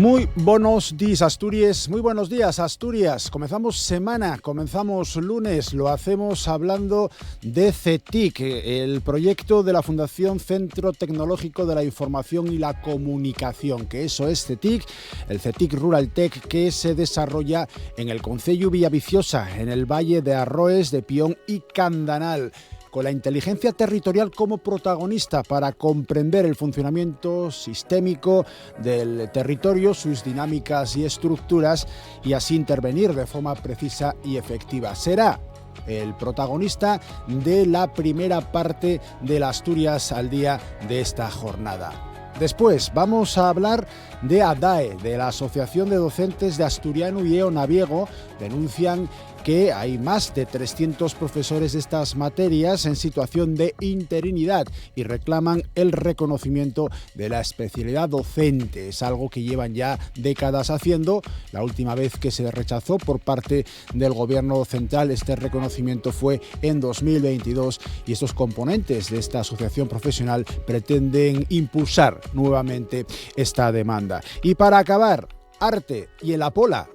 Muy buenos días, Asturias. Muy buenos días, Asturias. Comenzamos semana, comenzamos lunes. Lo hacemos hablando de CETIC, el proyecto de la Fundación Centro Tecnológico de la Información y la Comunicación, que eso es CETIC, el CETIC Rural Tech, que se desarrolla en el concello Villaviciosa, en el Valle de Arroes, de Pión y Candanal, con la inteligencia territorial como protagonista para comprender el funcionamiento sistémico del territorio, sus dinámicas y estructuras, y así intervenir de forma precisa y efectiva. Será el protagonista de la primera parte del Asturias al Día de esta jornada. Después vamos a hablar de ADAE, de la Asociación de Docentes de Asturiano y Eonaviego. Denuncian que hay más de 300 profesores de estas materias en situación de interinidad y reclaman el reconocimiento de la especialidad docente. Es algo que llevan ya décadas haciendo. La última vez que se rechazó por parte del gobierno central este reconocimiento fue en 2022, y estos componentes de esta asociación profesional pretenden impulsar nuevamente esta demanda. Y para acabar, arte y el Apola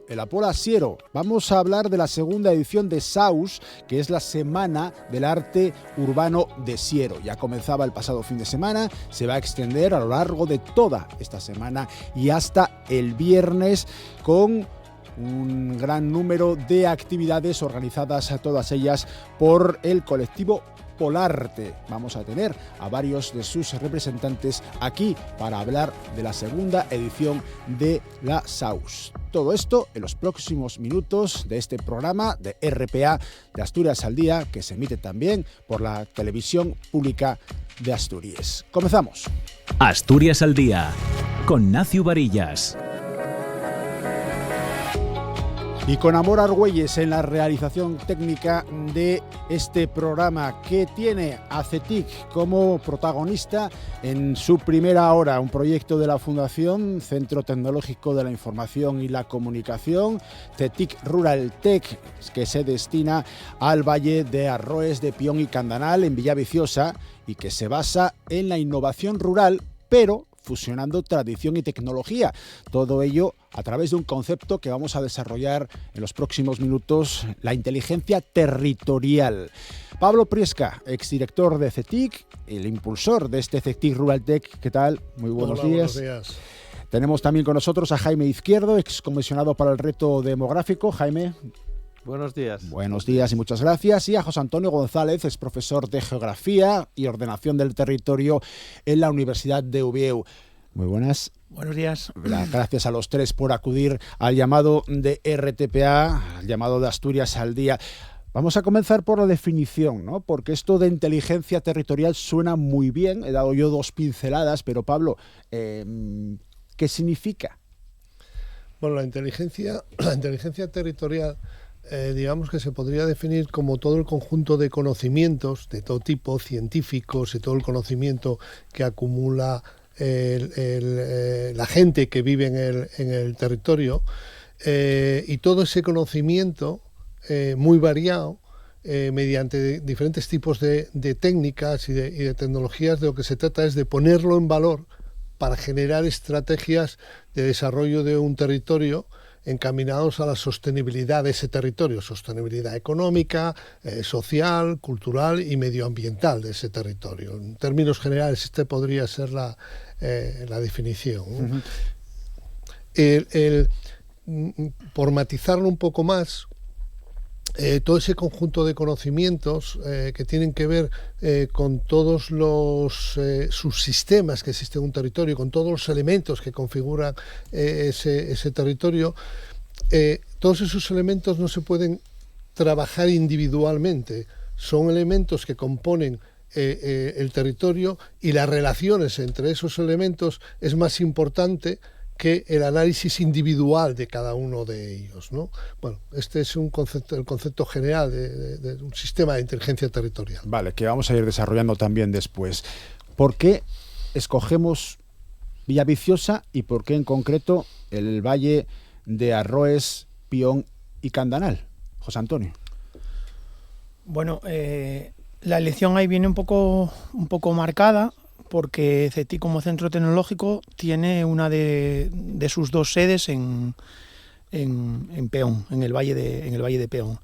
Siero. Vamos a hablar de la segunda edición de SAUS, que es la Semana del Arte Urbano de Siero. Ya comenzaba el pasado fin de semana, se va a extender a lo largo de toda esta semana y hasta el viernes, con un gran número de actividades organizadas, a todas ellas por el colectivo Polarte. Vamos a tener a varios de sus representantes aquí para hablar de la segunda edición de la SAUS. Todo esto en los próximos minutos de este programa de RPA de Asturias al Día, que se emite también por la televisión pública de Asturias. Comenzamos. Asturias al Día, con Nacio Varillas. Y con Amor Argüelles en la realización técnica de este programa, que tiene a CETIC como protagonista en su primera hora, un proyecto de la Fundación Centro Tecnológico de la Información y la Comunicación, CETIC Rural Tech, que se destina al Valle de Arroes, de Pión y Candanal, en Villaviciosa, y que se basa en la innovación rural, pero fusionando tradición y tecnología. Todo ello a través de un concepto que vamos a desarrollar en los próximos minutos: la inteligencia territorial. Pablo Priesca, exdirector de CETIC, el impulsor de este CETIC Rural Tech. ¿Qué tal? Muy buenos días. Buenos días. Tenemos también con nosotros a Jaime Izquierdo, excomisionado para el reto demográfico. Jaime. Buenos días. Buenos días y muchas gracias. Y a José Antonio González, es profesor de Geografía y Ordenación del Territorio en la Universidad de Oviedo. Muy buenas. Buenos días. Gracias a los tres por acudir al llamado de RTPA, al llamado de Asturias al Día. Vamos a comenzar por la definición, ¿no? Porque esto de inteligencia territorial suena muy bien. He dado yo dos pinceladas, pero Pablo, ¿qué significa? Bueno, la inteligencia territorial, digamos que se podría definir como todo el conjunto de conocimientos de todo tipo, científicos, y todo el conocimiento que acumula la gente que vive en el territorio, y todo ese conocimiento muy variado, mediante diferentes tipos de técnicas y de tecnologías. De lo que se trata es de ponerlo en valor para generar estrategias de desarrollo de un territorio encaminados a la sostenibilidad de ese territorio, sostenibilidad económica, social, cultural y medioambiental de ese territorio. En términos generales, este podría ser la definición. Uh-huh. Por matizarlo un poco más, todo ese conjunto de conocimientos que tienen que ver con todos los subsistemas que existen en un territorio, con todos los elementos que configuran ese territorio, todos esos elementos no se pueden trabajar individualmente. Son elementos que componen el territorio, y las relaciones entre esos elementos es más importante que el análisis individual de cada uno de ellos, ¿no? Bueno, este es el concepto general de un sistema de inteligencia territorial. Vale, que vamos a ir desarrollando también después. ¿Por qué escogemos Villaviciosa y por qué en concreto el Valle de Arroes, Pión y Candanal? José Antonio. Bueno, la elección ahí viene un poco marcada porque CETIC como centro tecnológico tiene una de sus 2 sedes en Peón, en el Valle de Peón.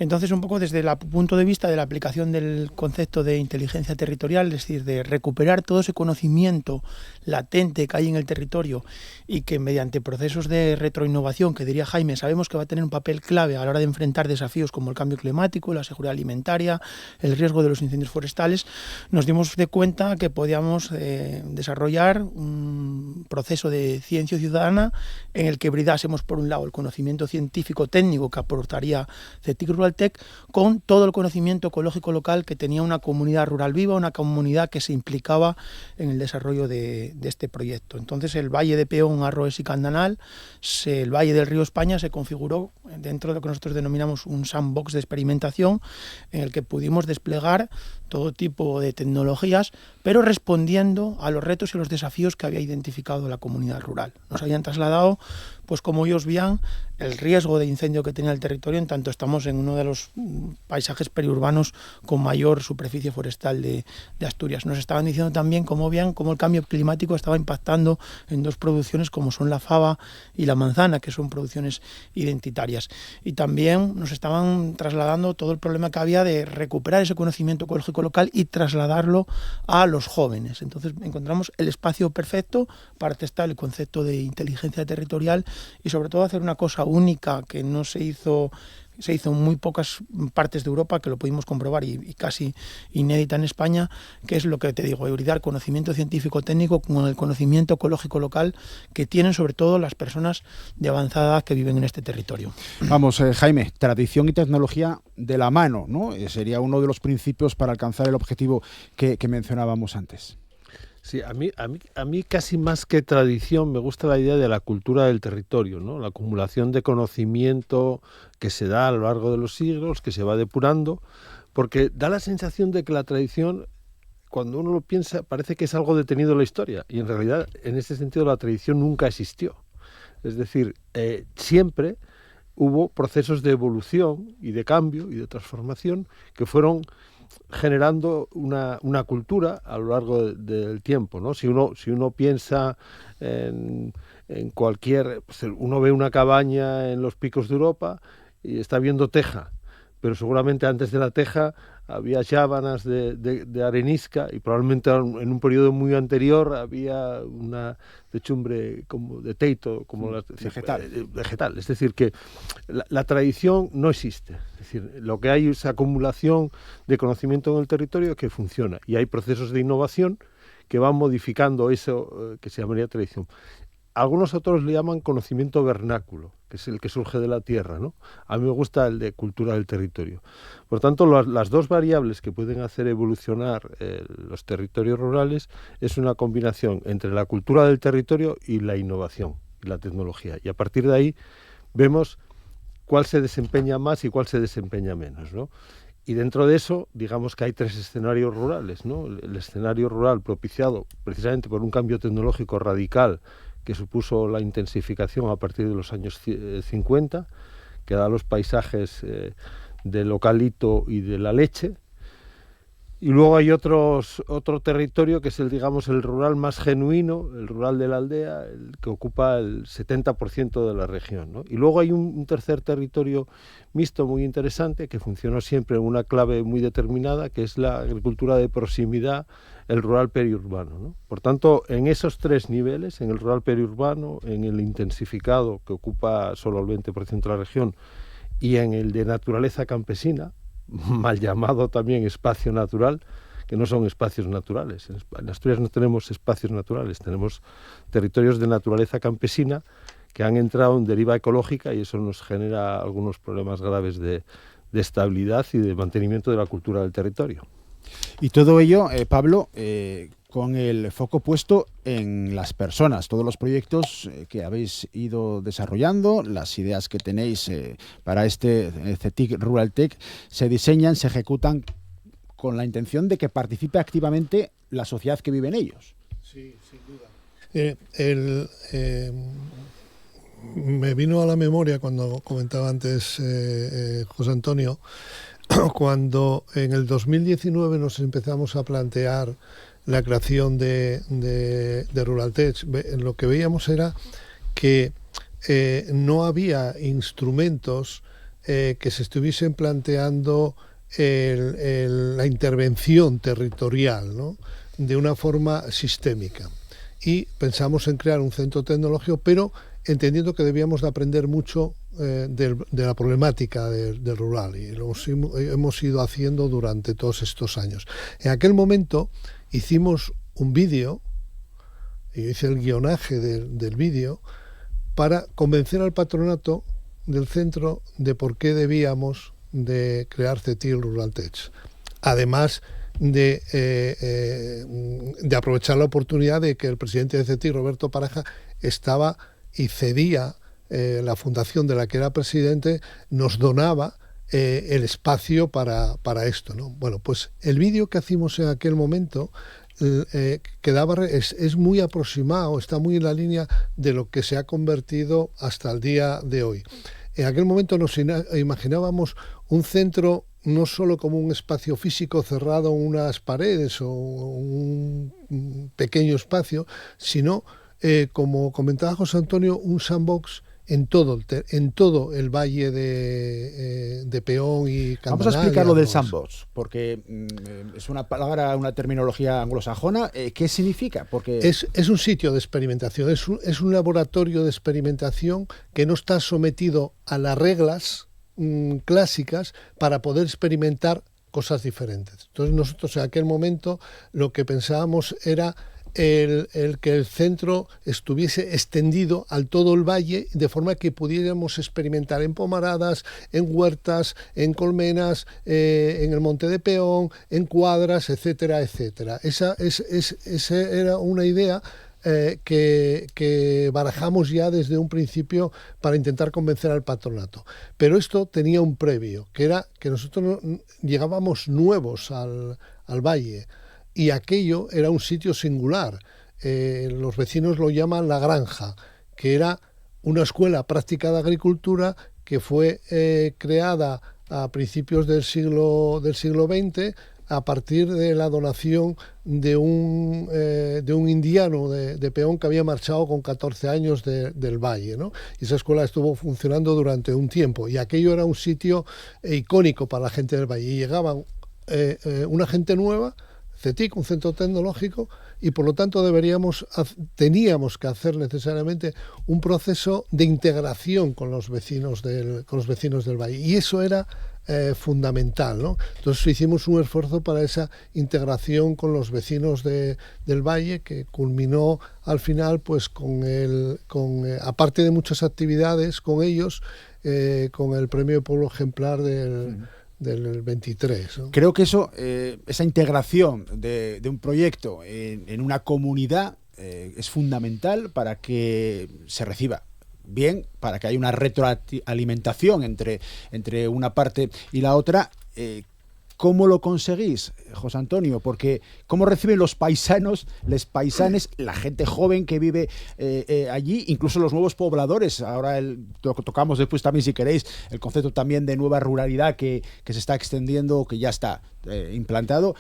Entonces, un poco desde el punto de vista de la aplicación del concepto de inteligencia territorial, es decir, de recuperar todo ese conocimiento latente que hay en el territorio y que mediante procesos de retroinnovación, que diría Jaime, sabemos que va a tener un papel clave a la hora de enfrentar desafíos como el cambio climático, la seguridad alimentaria, el riesgo de los incendios forestales, nos dimos de cuenta que podíamos desarrollar un proceso de ciencia ciudadana en el que bridásemos, por un lado, el conocimiento científico técnico que aportaría CETIC Rural Tech con todo el conocimiento ecológico local que tenía una comunidad rural viva, una comunidad que se implicaba en el desarrollo de este proyecto. Entonces el Valle de Peón, Arroes y Candanal, el Valle del Río España se configuró dentro de lo que nosotros denominamos un sandbox de experimentación en el que pudimos desplegar todo tipo de tecnologías, pero respondiendo a los retos y los desafíos que había identificado la comunidad rural. Nos habían trasladado, pues como ellos veían, el riesgo de incendio que tenía el territorio, en tanto estamos en uno de los paisajes periurbanos con mayor superficie forestal de Asturias. Nos estaban diciendo también cómo veían cómo el cambio climático estaba impactando en 2 producciones como son la faba y la manzana, que son producciones identitarias. Y también nos estaban trasladando todo el problema que había de recuperar ese conocimiento ecológico local y trasladarlo a los jóvenes. Entonces encontramos el espacio perfecto para testar el concepto de inteligencia territorial y sobre todo hacer una cosa única que no se hizo en muy pocas partes de Europa, que lo pudimos comprobar y casi inédita en España, que es lo que te digo, hibridar conocimiento científico técnico con el conocimiento ecológico local que tienen sobre todo las personas de avanzada edad que viven en este territorio. Vamos, Jaime, tradición y tecnología de la mano, ¿no? Sería uno de los principios para alcanzar el objetivo que mencionábamos antes. Sí, a mí casi más que tradición me gusta la idea de la cultura del territorio, ¿no? La acumulación de conocimiento que se da a lo largo de los siglos, que se va depurando, porque da la sensación de que la tradición, cuando uno lo piensa, parece que es algo detenido en la historia, y en realidad, en ese sentido, la tradición nunca existió. Es decir, siempre hubo procesos de evolución y de cambio y de transformación que fueron generando una cultura a lo largo del tiempo, ¿no? Si uno piensa en cualquier... Pues uno ve una cabaña en los picos de Europa y está viendo teja, pero seguramente antes de la teja había chábanas de arenisca y probablemente en un periodo muy anterior había una techumbre como de teito, como vegetal. Es decir, que la tradición no existe. Es decir, lo que hay es acumulación de conocimiento en el territorio que funciona y hay procesos de innovación que van modificando eso que se llamaría tradición. Algunos autores le llaman conocimiento vernáculo, que es el que surge de la tierra, ¿no? A mí me gusta el de cultura del territorio. Por tanto, las 2 variables que pueden hacer evolucionar los territorios rurales es una combinación entre la cultura del territorio y la innovación, y la tecnología. Y a partir de ahí vemos cuál se desempeña más y cuál se desempeña menos, ¿no? Y dentro de eso, digamos que hay 3 escenarios rurales, ¿no? El escenario rural propiciado precisamente por un cambio tecnológico radical que supuso la intensificación a partir de los años 50, que da los paisajes del localito y de la leche. Y luego hay otro territorio que es el rural más genuino, el rural de la aldea, el que ocupa el 70% de la región, ¿no? Y luego hay un tercer territorio mixto muy interesante que funcionó siempre en una clave muy determinada, que es la agricultura de proximidad, el rural periurbano, ¿no? Por tanto, en esos 3 niveles, en el rural periurbano, en el intensificado, que ocupa solo el 20% de la región, y en el de naturaleza campesina, mal llamado también espacio natural, que no son espacios naturales. En Asturias no tenemos espacios naturales, tenemos territorios de naturaleza campesina que han entrado en deriva ecológica y eso nos genera algunos problemas graves de estabilidad y de mantenimiento de la cultura del territorio. Y todo ello, Pablo, con el foco puesto en las personas. Todos los proyectos que habéis ido desarrollando, las ideas que tenéis para este CETIC Rural Tech, se diseñan, se ejecutan con la intención de que participe activamente la sociedad que vive en ellos. Sí, sin duda. Me vino a la memoria cuando comentaba antes José Antonio cuando en el 2019 nos empezamos a plantear la creación de Ruraltech, lo que veíamos era que no había instrumentos que se estuviesen planteando la intervención territorial, ¿no?, de una forma sistémica. Y pensamos en crear un centro tecnológico, pero entendiendo que debíamos de aprender mucho de la problemática del rural, y lo hemos ido haciendo durante todos estos años. En aquel momento hicimos un vídeo, y yo hice el guionaje del vídeo, para convencer al patronato del centro de por qué debíamos de crear CETIL Ruraltech. Además de aprovechar la oportunidad de que el presidente de CETIL, Roberto Pareja, estaba y cedía la fundación de la que era presidente, nos donaba el espacio para esto, ¿no? Bueno, pues el vídeo que hicimos en aquel momento es muy aproximado, está muy en la línea de lo que se ha convertido hasta el día de hoy. En aquel momento nos imaginábamos un centro no solo como un espacio físico cerrado en unas paredes o un pequeño espacio, sino, como comentaba José Antonio, un sandbox en todo el valle de Peón y Candanalia. Vamos a explicar lo del sandbox, porque es una palabra, una terminología anglosajona. ¿Qué significa? Porque es un sitio de experimentación, es un laboratorio de experimentación que no está sometido a las reglas clásicas para poder experimentar cosas diferentes. Entonces nosotros en aquel momento lo que pensábamos era el que el centro estuviese extendido al todo el valle, de forma que pudiéramos experimentar en pomaradas, en huertas, en colmenas, en el Monte de Peón, en cuadras, etcétera, etcétera. Esa era una idea que barajamos ya desde un principio para intentar convencer al patronato. Pero esto tenía un previo, que era que nosotros llegábamos nuevos al valle, y aquello era un sitio singular. Los vecinos lo llaman La Granja, que era una escuela práctica de agricultura que fue creada a principios del siglo XX a partir de la donación de un indiano de Peón que había marchado con 14 años del valle, ¿no? Y esa escuela estuvo funcionando durante un tiempo, y aquello era un sitio icónico para la gente del valle. Y llegaban una gente nueva, CETIC, un centro tecnológico, y por lo tanto teníamos que hacer necesariamente un proceso de integración con los vecinos del valle, y eso era fundamental, ¿no? Entonces hicimos un esfuerzo para esa integración con los vecinos del valle, que culminó al final pues aparte de muchas actividades con ellos, con el premio Pueblo Ejemplar del 23, ¿no? Creo que esa integración de un proyecto en una comunidad es fundamental para que se reciba bien, para que haya una retroalimentación entre una parte y la otra. ¿Cómo lo conseguís, José Antonio? Porque ¿cómo reciben los paisanos, les paisanes, la gente joven que vive allí, incluso los nuevos pobladores? Ahora tocamos después también, si queréis, el concepto también de nueva ruralidad que se está extendiendo, que ya está implantado.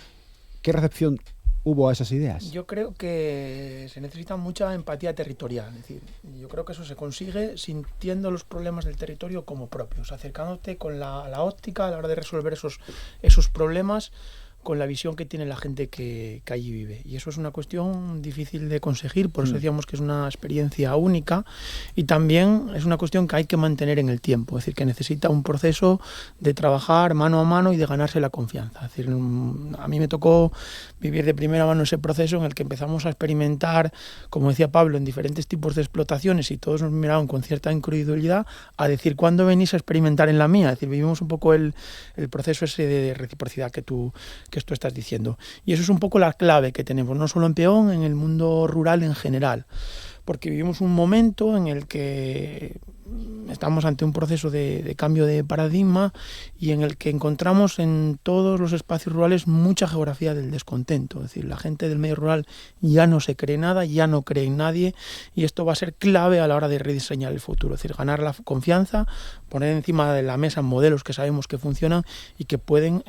¿Qué recepción hubo a esas ideas? Yo creo que se necesita mucha empatía territorial. Es decir, yo creo que eso se consigue sintiendo los problemas del territorio como propios, acercándote con la óptica a la hora de resolver esos problemas, con la visión que tiene la gente que allí vive. Y eso es una cuestión difícil de conseguir, por eso decíamos que es una experiencia única, y también es una cuestión que hay que mantener en el tiempo, es decir, que necesita un proceso de trabajar mano a mano y de ganarse la confianza. Es decir, a mí me tocó vivir de primera mano ese proceso en el que empezamos a experimentar, como decía Pablo, en diferentes tipos de explotaciones, y todos nos miraban con cierta incredulidad a decir, ¿cuándo venís a experimentar en la mía? Es decir, vivimos un poco el proceso ese de reciprocidad que tú estás diciendo. Y eso es un poco la clave que tenemos, no solo en Peón, en el mundo rural en general. Porque vivimos un momento en el que estamos ante un proceso de cambio de paradigma y en el que encontramos en todos los espacios rurales mucha geografía del descontento. Es decir, la gente del medio rural ya no se cree nada, ya no cree en nadie, y esto va a ser clave a la hora de rediseñar el futuro. Es decir, ganar la confianza, poner encima de la mesa modelos que sabemos que funcionan y que pueden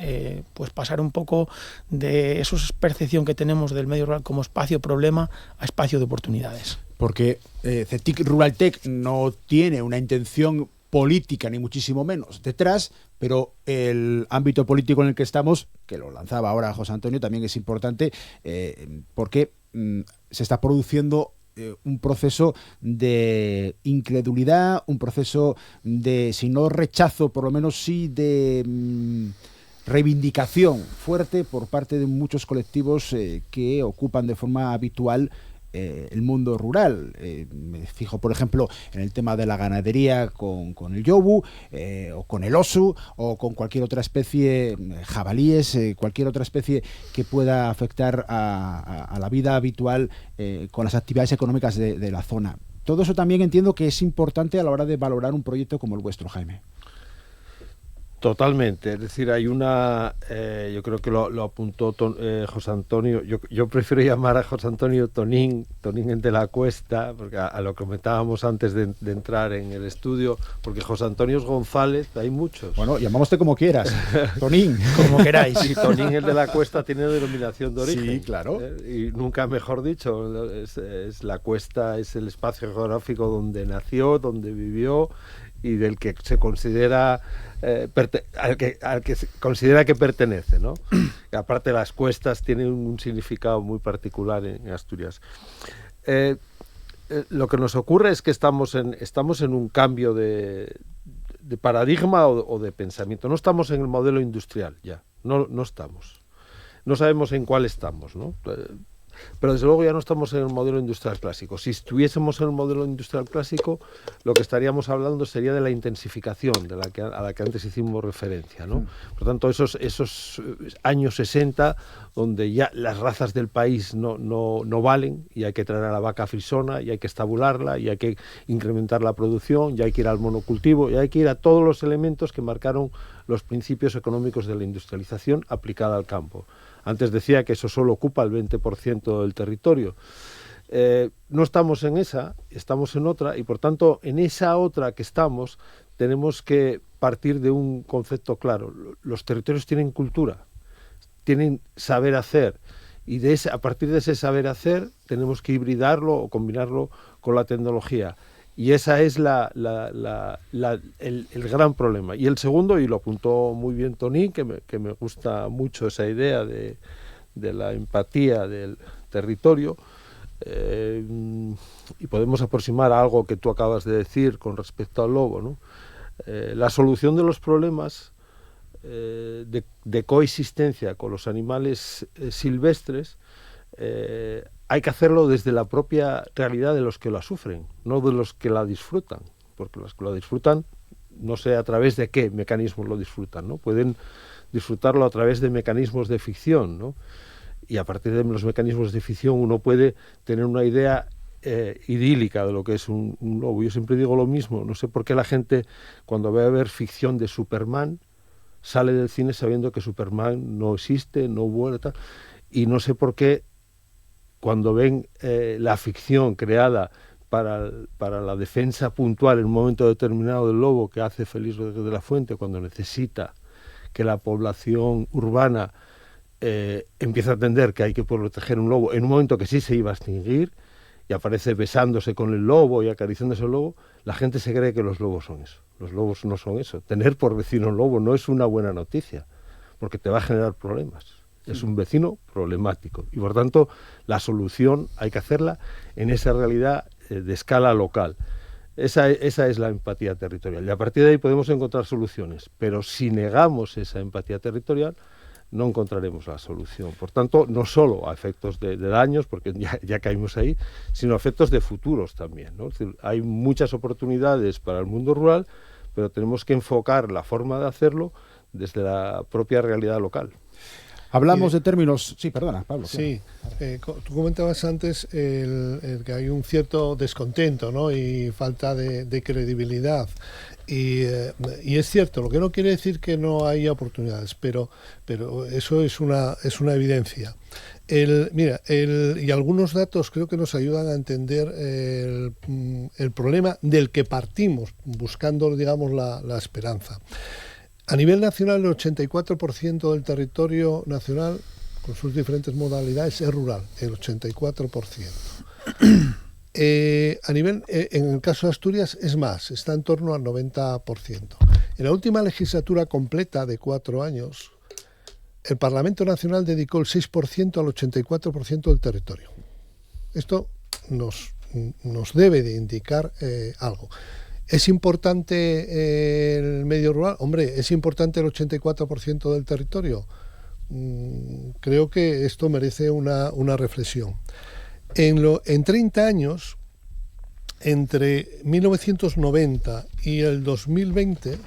pues pasar un poco de esa percepción que tenemos del medio rural como espacio problema a espacio de oportunidades. Porque CETIC Ruraltec no tiene una intención política, ni muchísimo menos, detrás, pero el ámbito político en el que estamos, que lo lanzaba ahora José Antonio, también es importante porque se está produciendo un proceso de incredulidad, un proceso de, si no rechazo, por lo menos sí de reivindicación fuerte por parte de muchos colectivos que ocupan de forma habitual el mundo rural. Me fijo, por ejemplo, en el tema de la ganadería con el yobu, o con el osu, o con cualquier otra especie, jabalíes, cualquier otra especie que pueda afectar a la vida habitual con las actividades económicas de la zona. Todo eso también entiendo que es importante a la hora de valorar un proyecto como el vuestro, Jaime. Totalmente, es decir, hay una, yo creo que lo apuntó José Antonio, yo prefiero llamar a José Antonio Tonín el de la Cuesta, porque a lo que comentábamos antes de entrar en el estudio, porque José Antonio González, hay muchos. Bueno, llamámoste como quieras, Tonín. Como queráis. Y Tonín el de la Cuesta tiene denominación de origen. Sí, claro. Y nunca mejor dicho, es la Cuesta, es el espacio geográfico donde nació, donde vivió y del que se considera al que se considera que pertenece, ¿no? Y aparte las cuestas tienen un significado muy particular en Asturias. Lo que nos ocurre es que estamos en un cambio de paradigma o de pensamiento. No estamos en el modelo industrial ya, no estamos. No sabemos en cuál estamos, ¿no? Pero desde luego ya no estamos en el modelo industrial clásico. Si estuviésemos en el modelo industrial clásico, lo que estaríamos hablando sería de la intensificación a la que antes hicimos referencia, ¿no? Por tanto, esos años 60, donde ya las razas del país no valen, y hay que traer a la vaca frisona, y hay que estabularla, y hay que incrementar la producción, y hay que ir al monocultivo, y hay que ir a todos los elementos que marcaron los principios económicos de la industrialización aplicada al campo. Antes decía que eso solo ocupa el 20% del territorio. No estamos en esa, estamos en otra, y por tanto en esa otra que estamos tenemos que partir de un concepto claro. Los territorios tienen cultura, tienen saber hacer, y a partir de ese saber hacer tenemos que hibridarlo o combinarlo con la tecnología. Y esa es el gran problema. Y el segundo, y lo apuntó muy bien Tonín, que me gusta mucho esa idea de la empatía del territorio, y podemos aproximar a algo que tú acabas de decir con respecto al lobo, ¿no? La solución de los problemas de coexistencia con los animales silvestres, hay que hacerlo desde la propia realidad de los que la sufren, no de los que la disfrutan, porque los que la disfrutan, no sé a través de qué mecanismos lo disfrutan, ¿no? Pueden disfrutarlo a través de mecanismos de ficción, ¿no? Y a partir de los mecanismos de ficción uno puede tener una idea idílica de lo que es un lobo. Yo siempre digo lo mismo, no sé por qué la gente cuando ve a ver ficción de Superman sale del cine sabiendo que Superman no existe, no vuela, tal, y no sé por qué cuando ven la ficción creada para la defensa puntual en un momento determinado del lobo que hace Félix Rodríguez de la Fuente, cuando necesita que la población urbana empiece a entender que hay que proteger un lobo en un momento que sí se iba a extinguir, y aparece besándose con el lobo y acariciándose el lobo, la gente se cree que los lobos son eso. Los lobos no son eso. Tener por vecino un lobo no es una buena noticia, porque te va a generar problemas. Es un vecino problemático, y por tanto la solución hay que hacerla en esa realidad de escala local. Esa es la empatía territorial, y a partir de ahí podemos encontrar soluciones, pero si negamos esa empatía territorial no encontraremos la solución. Por tanto, no solo a efectos de daños, porque ya caímos ahí, sino a efectos de futuros también, ¿no? Es decir, hay muchas oportunidades para el mundo rural, pero tenemos que enfocar la forma de hacerlo desde la propia realidad local. Hablamos de términos... Sí, perdona, Pablo. Sí, tú comentabas antes el que hay un cierto descontento, ¿no? Y falta de credibilidad. Y es cierto, lo que no quiere decir que no haya oportunidades, pero eso es una evidencia. Y algunos datos creo que nos ayudan a entender el problema del que partimos, buscando, digamos, la esperanza. A nivel nacional, el 84% del territorio nacional, con sus diferentes modalidades, es rural, el 84%. En el caso de Asturias es más, está en torno al 90%. En la última legislatura completa de 4 años, el Parlamento Nacional dedicó el 6% al 84% del territorio. Esto nos debe de indicar algo. ¿Es importante el medio rural? Hombre, ¿es importante el 84% del territorio? Creo que esto merece una reflexión. En 30 años, entre 1990 y el 2020,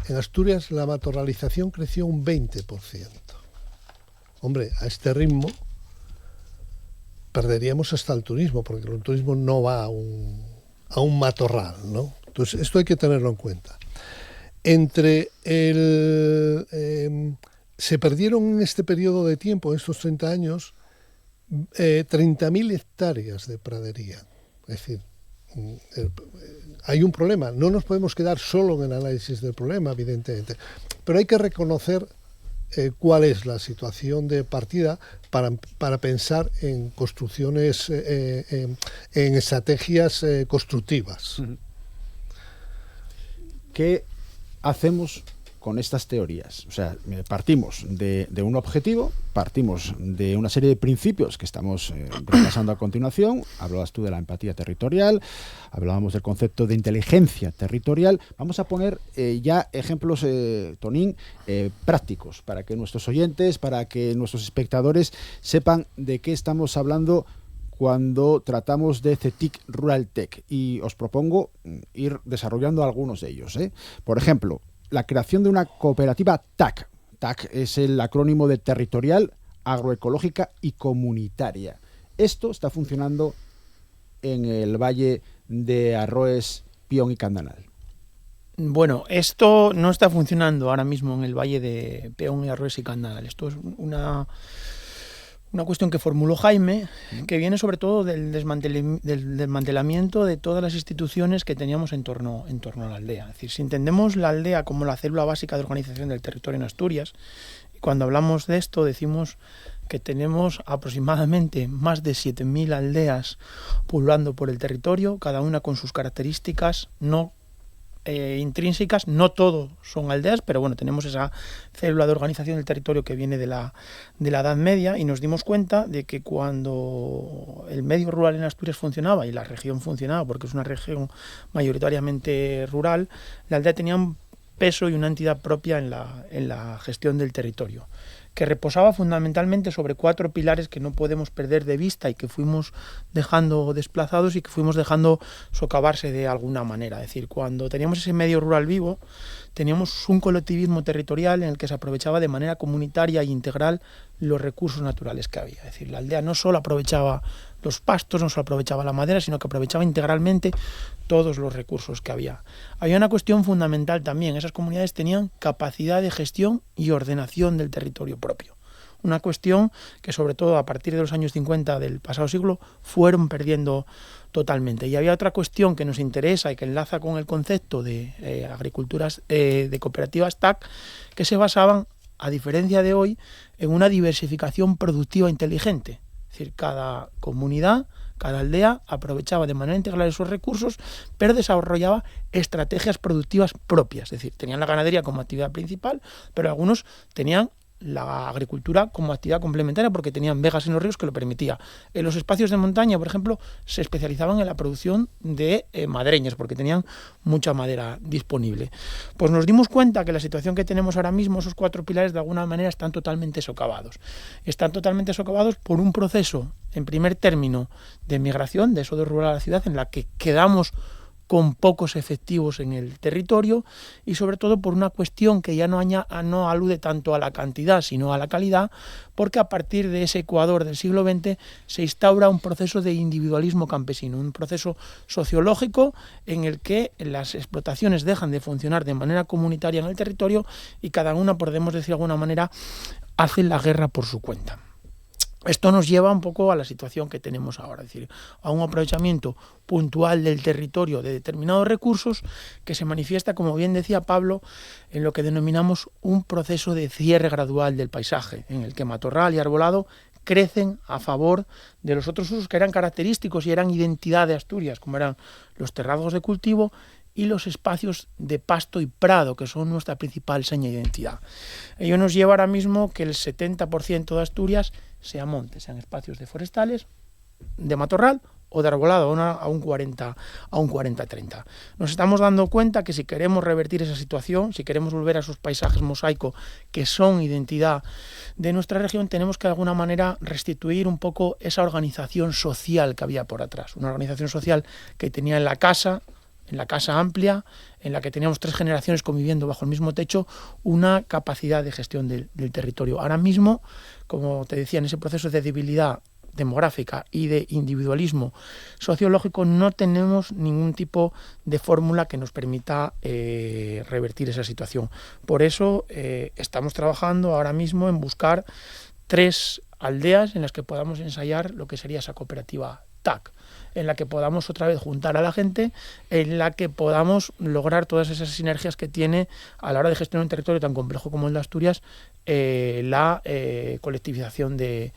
en Asturias la matorralización creció un 20%. Hombre, a este ritmo perderíamos hasta el turismo, porque el turismo no va a un matorral, ¿no? Entonces, esto hay que tenerlo en cuenta. Se perdieron en este periodo de tiempo, en estos 30 años, 30.000 hectáreas de pradería. Es decir, hay un problema. No nos podemos quedar solo en el análisis del problema, evidentemente, pero hay que reconocer cuál es la situación de partida para pensar en construcciones, en estrategias constructivas. ¿Qué hacemos con estas teorías? O sea, partimos de un objetivo, partimos de una serie de principios que estamos repasando a continuación. Hablabas tú de la empatía territorial, hablábamos del concepto de inteligencia territorial. Vamos a poner ya ejemplos, Tonín, prácticos, para que nuestros oyentes, para que nuestros espectadores sepan de qué estamos hablando cuando tratamos de CETIC Rural Tech. Y os propongo ir desarrollando algunos de ellos. Por ejemplo, la creación de una cooperativa TAC. TAC es el acrónimo de Territorial, Agroecológica y Comunitaria. Esto está funcionando en el Valle de Arroes, Pion y Candanal. Bueno, esto no está funcionando ahora mismo en el Valle de Peón y Arroes y Candanal. Esto es una cuestión que formuló Jaime, que viene sobre todo del desmantelamiento de todas las instituciones que teníamos en torno a la aldea. Es decir, si entendemos la aldea como la célula básica de organización del territorio en Asturias, y cuando hablamos de esto decimos que tenemos aproximadamente más de 7.000 aldeas pululando por el territorio, cada una con sus características intrínsecas. No todo son aldeas, pero bueno, tenemos esa célula de organización del territorio que viene de la Edad Media, y nos dimos cuenta de que cuando el medio rural en Asturias funcionaba y la región funcionaba, porque es una región mayoritariamente rural, la aldea tenía un peso y una entidad propia en la gestión del territorio, que reposaba fundamentalmente sobre 4 pilares que no podemos perder de vista y que fuimos dejando desplazados y que fuimos dejando socavarse de alguna manera. Es decir, cuando teníamos ese medio rural vivo, teníamos un colectivismo territorial en el que se aprovechaba de manera comunitaria e integral los recursos naturales que había. Es decir, la aldea no solo aprovechaba los pastos, no solo aprovechaba la madera, sino que aprovechaba integralmente todos los recursos que había. Había una cuestión fundamental también: esas comunidades tenían capacidad de gestión y ordenación del territorio propio. Una cuestión que, sobre todo a partir de los años 50 del pasado siglo, fueron perdiendo totalmente. Y había otra cuestión que nos interesa y que enlaza con el concepto de agriculturas, de cooperativas TAC, que se basaban, a diferencia de hoy, en una diversificación productiva inteligente. Es decir, cada comunidad, cada aldea aprovechaba de manera integral esos recursos, pero desarrollaba estrategias productivas propias. Es decir, tenían la ganadería como actividad principal, pero algunos tenían la agricultura como actividad complementaria porque tenían vegas en los ríos que lo permitía. En los espacios de montaña, por ejemplo, se especializaban en la producción de madreñas porque tenían mucha madera disponible. Pues nos dimos cuenta que la situación que tenemos ahora mismo, esos 4 pilares de alguna manera están totalmente socavados. Están totalmente socavados por un proceso, en primer término, de migración, de eso de rural a la ciudad, en la que quedamos con pocos efectivos en el territorio y sobre todo por una cuestión que ya no alude tanto a la cantidad sino a la calidad, porque a partir de ese Ecuador del siglo XX se instaura un proceso de individualismo campesino, un proceso sociológico en el que las explotaciones dejan de funcionar de manera comunitaria en el territorio y cada una, podemos decir de alguna manera, hace la guerra por su cuenta. Esto nos lleva un poco a la situación que tenemos ahora, es decir, a un aprovechamiento puntual del territorio de determinados recursos que se manifiesta, como bien decía Pablo, en lo que denominamos un proceso de cierre gradual del paisaje, en el que matorral y arbolado crecen a favor de los otros usos que eran característicos y eran identidad de Asturias, como eran los terrazos de cultivo y los espacios de pasto y prado, que son nuestra principal seña de identidad. Ello nos lleva ahora mismo que el 70% de Asturias sea monte, sean espacios de forestales, de matorral o de arbolado, a un 40-30. Nos estamos dando cuenta que si queremos revertir esa situación, si queremos volver a esos paisajes mosaico que son identidad de nuestra región, tenemos que de alguna manera restituir un poco esa organización social que había por atrás, una organización social que tenía en la casa amplia, en la que teníamos 3 generaciones conviviendo bajo el mismo techo, una capacidad de gestión del territorio. Ahora mismo, como te decía, en ese proceso de debilidad demográfica y de individualismo sociológico no tenemos ningún tipo de fórmula que nos permita revertir esa situación. Por eso estamos trabajando ahora mismo en buscar 3 aldeas en las que podamos ensayar lo que sería esa cooperativa TAC, en la que podamos otra vez juntar a la gente, en la que podamos lograr todas esas sinergias que tiene a la hora de gestionar un territorio tan complejo como el de Asturias, la colectivización de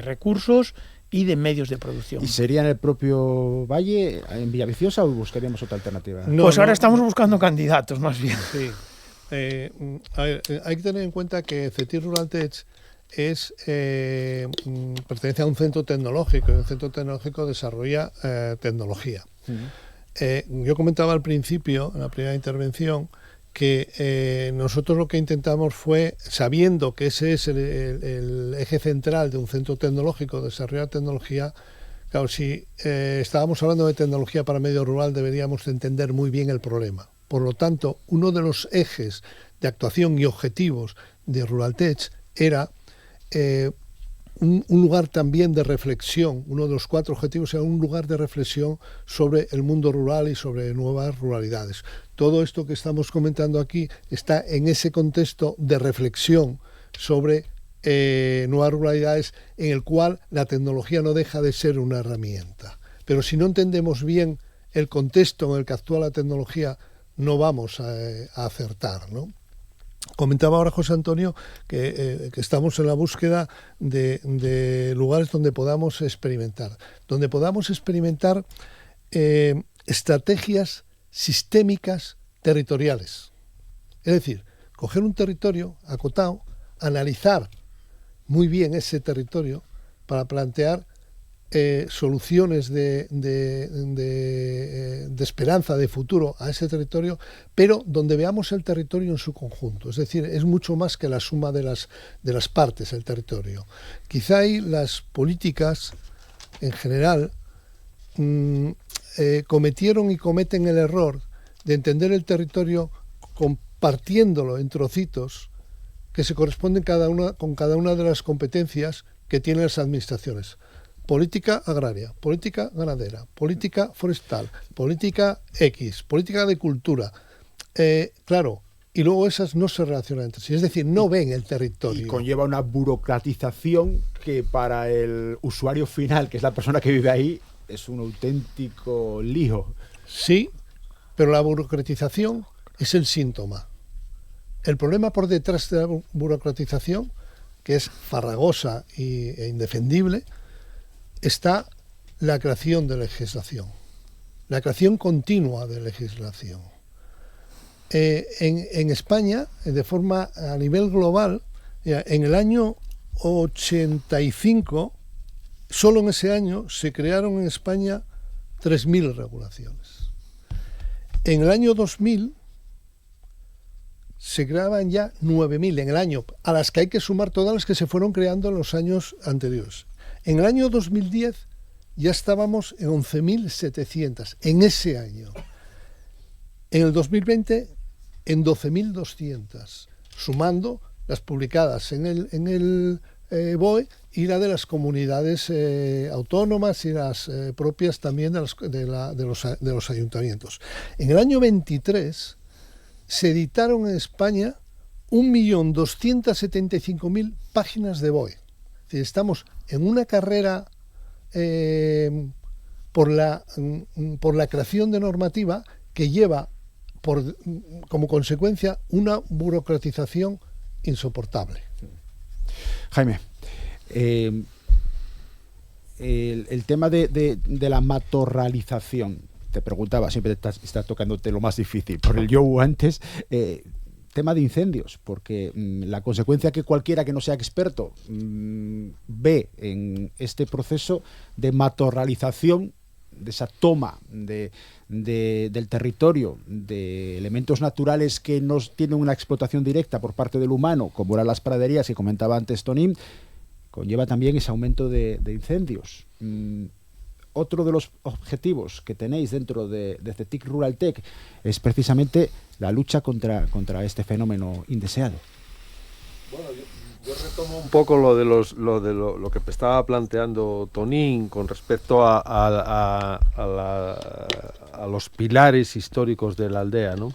recursos y de medios de producción. ¿Y sería en el propio valle, en Villaviciosa, o buscaríamos otra alternativa? Ahora estamos buscando candidatos, más bien. Sí. Hay que tener en cuenta que CETIC Ruraltech pertenece a un centro tecnológico, y un centro tecnológico desarrolla tecnología. Yo comentaba al principio, en la primera intervención, que nosotros lo que intentamos fue, sabiendo que ese es el eje central de un centro tecnológico, desarrollar tecnología, claro, si estábamos hablando de tecnología para medio rural, deberíamos entender muy bien el problema. Por lo tanto, uno de los ejes de actuación y objetivos de Ruraltech era un lugar también de reflexión. Uno de los 4 objetivos era un lugar de reflexión sobre el mundo rural y sobre nuevas ruralidades. Todo esto que estamos comentando aquí está en ese contexto de reflexión sobre nuevas ruralidades, en el cual la tecnología no deja de ser una herramienta. Pero si no entendemos bien el contexto en el que actúa la tecnología, no vamos a acertar, ¿no? Comentaba ahora José Antonio que estamos en la búsqueda de lugares donde podamos experimentar estrategias sistémicas territoriales. Es decir, coger un territorio acotado, analizar muy bien ese territorio para plantear soluciones de esperanza, de futuro a ese territorio, pero donde veamos el territorio en su conjunto. Es decir, es mucho más que la suma de las partes del territorio. Quizá ahí las políticas en general cometieron y cometen el error de entender el territorio compartiéndolo en trocitos que se corresponden con cada una de las competencias que tienen las administraciones. Política agraria, política ganadera, política forestal, política X, política de cultura. Claro, y luego esas no se relacionan entre sí, es decir, no ven el territorio. Y conlleva una burocratización que para el usuario final, que es la persona que vive ahí, es un auténtico lío. Sí, pero la burocratización es el síntoma. El problema por detrás de la burocratización, que es farragosa e indefendible, está la creación de legislación, la creación continua de legislación. En España, de forma a nivel global, en el año 85, solo en ese año se crearon en España 3.000 regulaciones. En el año 2000 se creaban ya 9.000 en el año, a las que hay que sumar todas las que se fueron creando en los años anteriores. En el año 2010 ya estábamos en 11.700, en ese año. En el 2020, en 12.200, sumando las publicadas en el BOE y la de las comunidades autónomas y las propias también de los ayuntamientos. En el año 23 se editaron en España 1.275.000 páginas de BOE. Es decir, estamos en una carrera por la creación de normativa que lleva como consecuencia una burocratización insoportable. Jaime, el tema de la matorralización, te preguntaba, siempre estás tocándote lo más difícil, por el yo antes, tema de incendios, porque la consecuencia que cualquiera que no sea experto ve en este proceso de matorralización, de esa toma del territorio, de elementos naturales que no tienen una explotación directa por parte del humano, como eran las praderías que comentaba antes Tonín, conlleva también ese aumento de incendios. Otro de los objetivos que tenéis dentro de CETIC Ruraltec es precisamente la lucha contra este fenómeno indeseado. Bueno, yo retomo un poco lo que estaba planteando Tonín con respecto a los pilares históricos de la aldea, ¿no?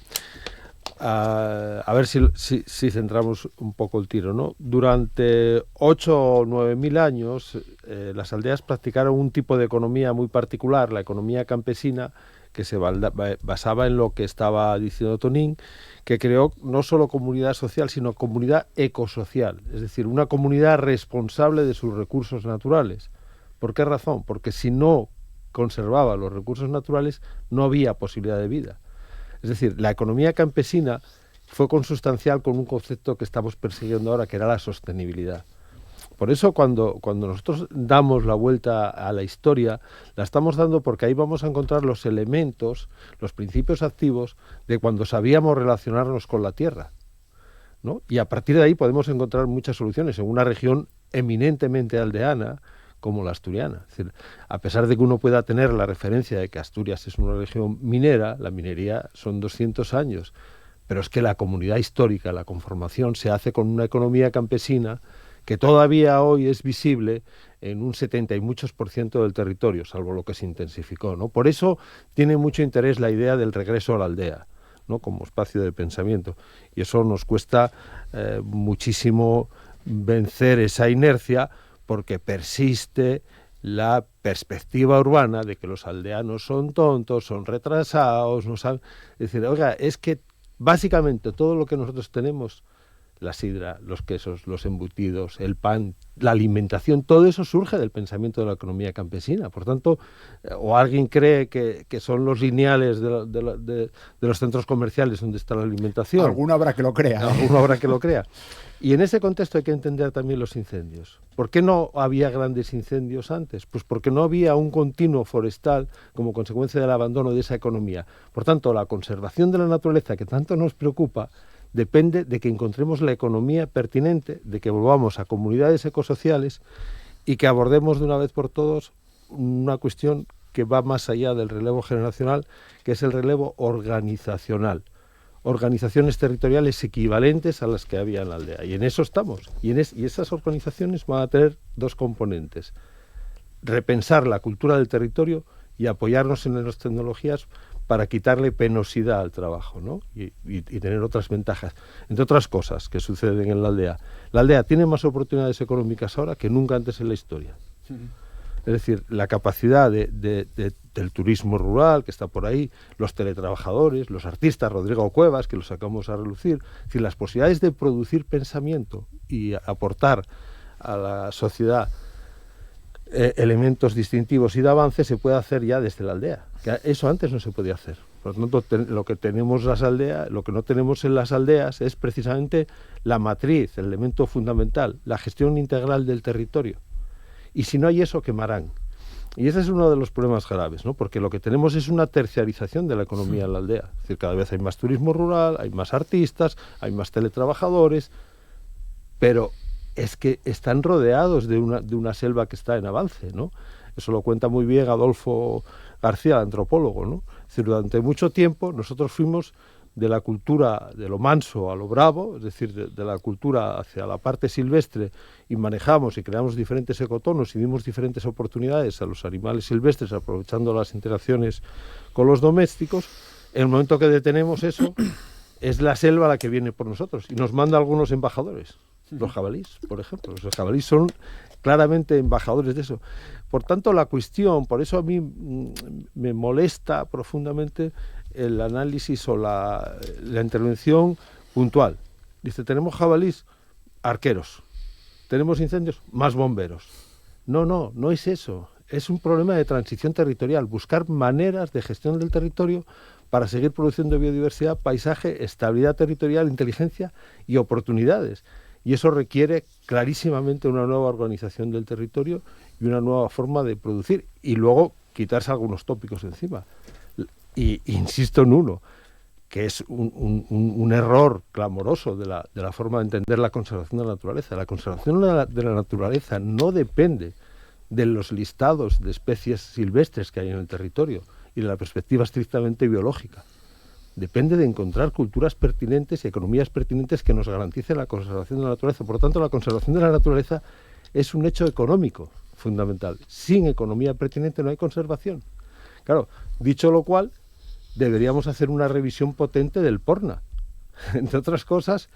A ver si centramos un poco el tiro, ¿no? Durante 8 o 9.000 años las aldeas practicaron un tipo de economía muy particular, la economía campesina, que se basaba en lo que estaba diciendo Tonín, que creó no solo comunidad social, sino comunidad ecosocial, es decir, una comunidad responsable de sus recursos naturales. ¿Por qué razón? Porque si no conservaba los recursos naturales, no había posibilidad de vida. Es decir, la economía campesina fue consustancial con un concepto que estamos persiguiendo ahora, que era la sostenibilidad. Por eso cuando nosotros damos la vuelta a la historia, la estamos dando porque ahí vamos a encontrar los elementos, los principios activos de cuando sabíamos relacionarnos con la tierra, ¿no? Y a partir de ahí podemos encontrar muchas soluciones en una región eminentemente aldeana como la asturiana. Es decir, a pesar de que uno pueda tener la referencia de que Asturias es una región minera, la minería son 200 años, pero es que la comunidad histórica, la conformación, se hace con una economía campesina que todavía hoy es visible en un 70 y muchos % del territorio, salvo lo que se intensificó, ¿no? Por eso tiene mucho interés la idea del regreso a la aldea, ¿no? Como espacio de pensamiento. Y eso nos cuesta muchísimo vencer esa inercia, porque persiste la perspectiva urbana de que los aldeanos son tontos, son retrasados, no saben. Es decir, oiga, es que básicamente todo lo que nosotros tenemos, la sidra, los quesos, los embutidos, el pan, la alimentación, todo eso surge del pensamiento de la economía campesina. Por tanto, o alguien cree que son los lineales de los centros comerciales donde está la alimentación. Alguno habrá que lo crea. Alguno habrá que lo crea. Y en ese contexto hay que entender también los incendios. ¿Por qué no había grandes incendios antes? Pues porque no había un continuo forestal como consecuencia del abandono de esa economía. Por tanto, la conservación de la naturaleza, que tanto nos preocupa, depende de que encontremos la economía pertinente, de que volvamos a comunidades ecosociales y que abordemos de una vez por todas una cuestión que va más allá del relevo generacional, que es el relevo organizacional. Organizaciones territoriales equivalentes a las que había en la aldea. Y en eso estamos. Y esas organizaciones van a tener dos componentes: repensar la cultura del territorio y apoyarnos en las tecnologías para quitarle penosidad al trabajo, ¿no? y tener otras ventajas. Entre otras cosas que suceden en la aldea. La aldea tiene más oportunidades económicas ahora que nunca antes en la historia. Es decir, la capacidad del turismo rural que está por ahí, los teletrabajadores, los artistas, Rodrigo Cuevas, que los sacamos a relucir. Es decir, las posibilidades de producir pensamiento y aportar a la sociedad elementos distintivos y de avance se puede hacer ya desde la aldea. Que eso antes no se podía hacer. Por lo tanto, lo que no tenemos en las aldeas es precisamente la matriz, el elemento fundamental, la gestión integral del territorio. Y si no hay eso, quemarán. Y ese es uno de los problemas graves, ¿no? Porque lo que tenemos es una terciarización de la economía en la aldea. Es decir, cada vez hay más turismo rural, hay más artistas, hay más teletrabajadores, pero es que están rodeados de una selva que está en avance, ¿no? Eso lo cuenta muy bien Adolfo García, antropólogo, ¿no? Es decir, durante mucho tiempo nosotros fuimos de la cultura de lo manso a lo bravo, es decir, de la cultura hacia la parte silvestre, y manejamos y creamos diferentes ecotonos y dimos diferentes oportunidades a los animales silvestres aprovechando las interacciones con los domésticos. En el momento que detenemos eso, es la selva la que viene por nosotros y nos manda algunos embajadores. Los jabalíes, por ejemplo. Los jabalíes son claramente embajadores de eso. Por tanto, la cuestión, por eso a mí me molesta profundamente el análisis o la intervención puntual. Dice, tenemos jabalíes, arqueros. Tenemos incendios, más bomberos. No es eso. Es un problema de transición territorial, buscar maneras de gestión del territorio para seguir produciendo biodiversidad, paisaje, estabilidad territorial, inteligencia y oportunidades. Y eso requiere clarísimamente una nueva organización del territorio y una nueva forma de producir. Y luego quitarse algunos tópicos encima. Y insisto en uno, que es un error clamoroso de la forma de entender la conservación de la naturaleza. La conservación de la naturaleza no depende de los listados de especies silvestres que hay en el territorio y de la perspectiva estrictamente biológica. Depende de encontrar culturas pertinentes y economías pertinentes que nos garanticen la conservación de la naturaleza. Por lo tanto, la conservación de la naturaleza es un hecho económico fundamental. Sin economía pertinente no hay conservación. Claro, dicho lo cual, deberíamos hacer una revisión potente del PORNA, entre otras cosas,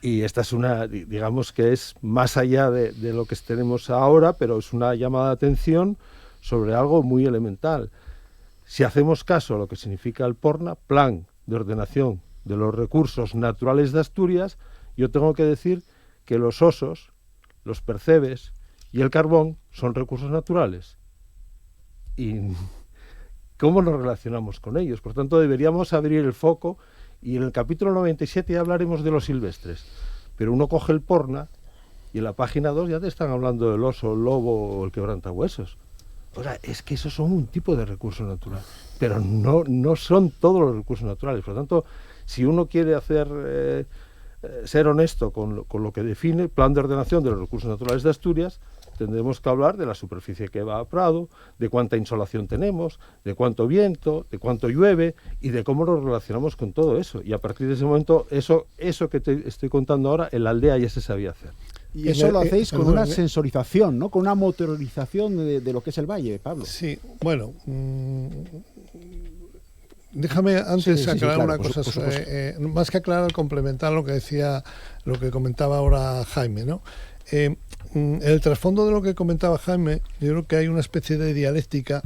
y esta es una, digamos que es más allá de lo que tenemos ahora, pero es una llamada de atención sobre algo muy elemental. Si hacemos caso a lo que significa el PORNA, Plan de Ordenación de los Recursos Naturales de Asturias, yo tengo que decir que los osos, los percebes y el carbón son recursos naturales. ¿Y cómo nos relacionamos con ellos? Por tanto, deberíamos abrir el foco, y en el capítulo 97 ya hablaremos de los silvestres, pero uno coge el PORNA y en la página 2 ya te están hablando del oso, el lobo o el quebrantahuesos. O sea, es que esos son un tipo de recurso natural, pero no son todos los recursos naturales. Por lo tanto, si uno quiere ser honesto con lo que define el Plan de Ordenación de los Recursos Naturales de Asturias, tendremos que hablar de la superficie que va a Prado, de cuánta insolación tenemos, de cuánto viento, de cuánto llueve y de cómo nos relacionamos con todo eso. Y a partir de ese momento, eso que te estoy contando ahora, en la aldea ya se sabía hacer. Y eso lo hacéis con una sensorización, ¿no? Con una motorización de lo que es el valle, Pablo. Sí, bueno, déjame antes aclarar una cosa, más que aclarar, complementar lo que comentaba ahora Jaime, ¿no? El trasfondo de lo que comentaba Jaime, yo creo que hay una especie de dialéctica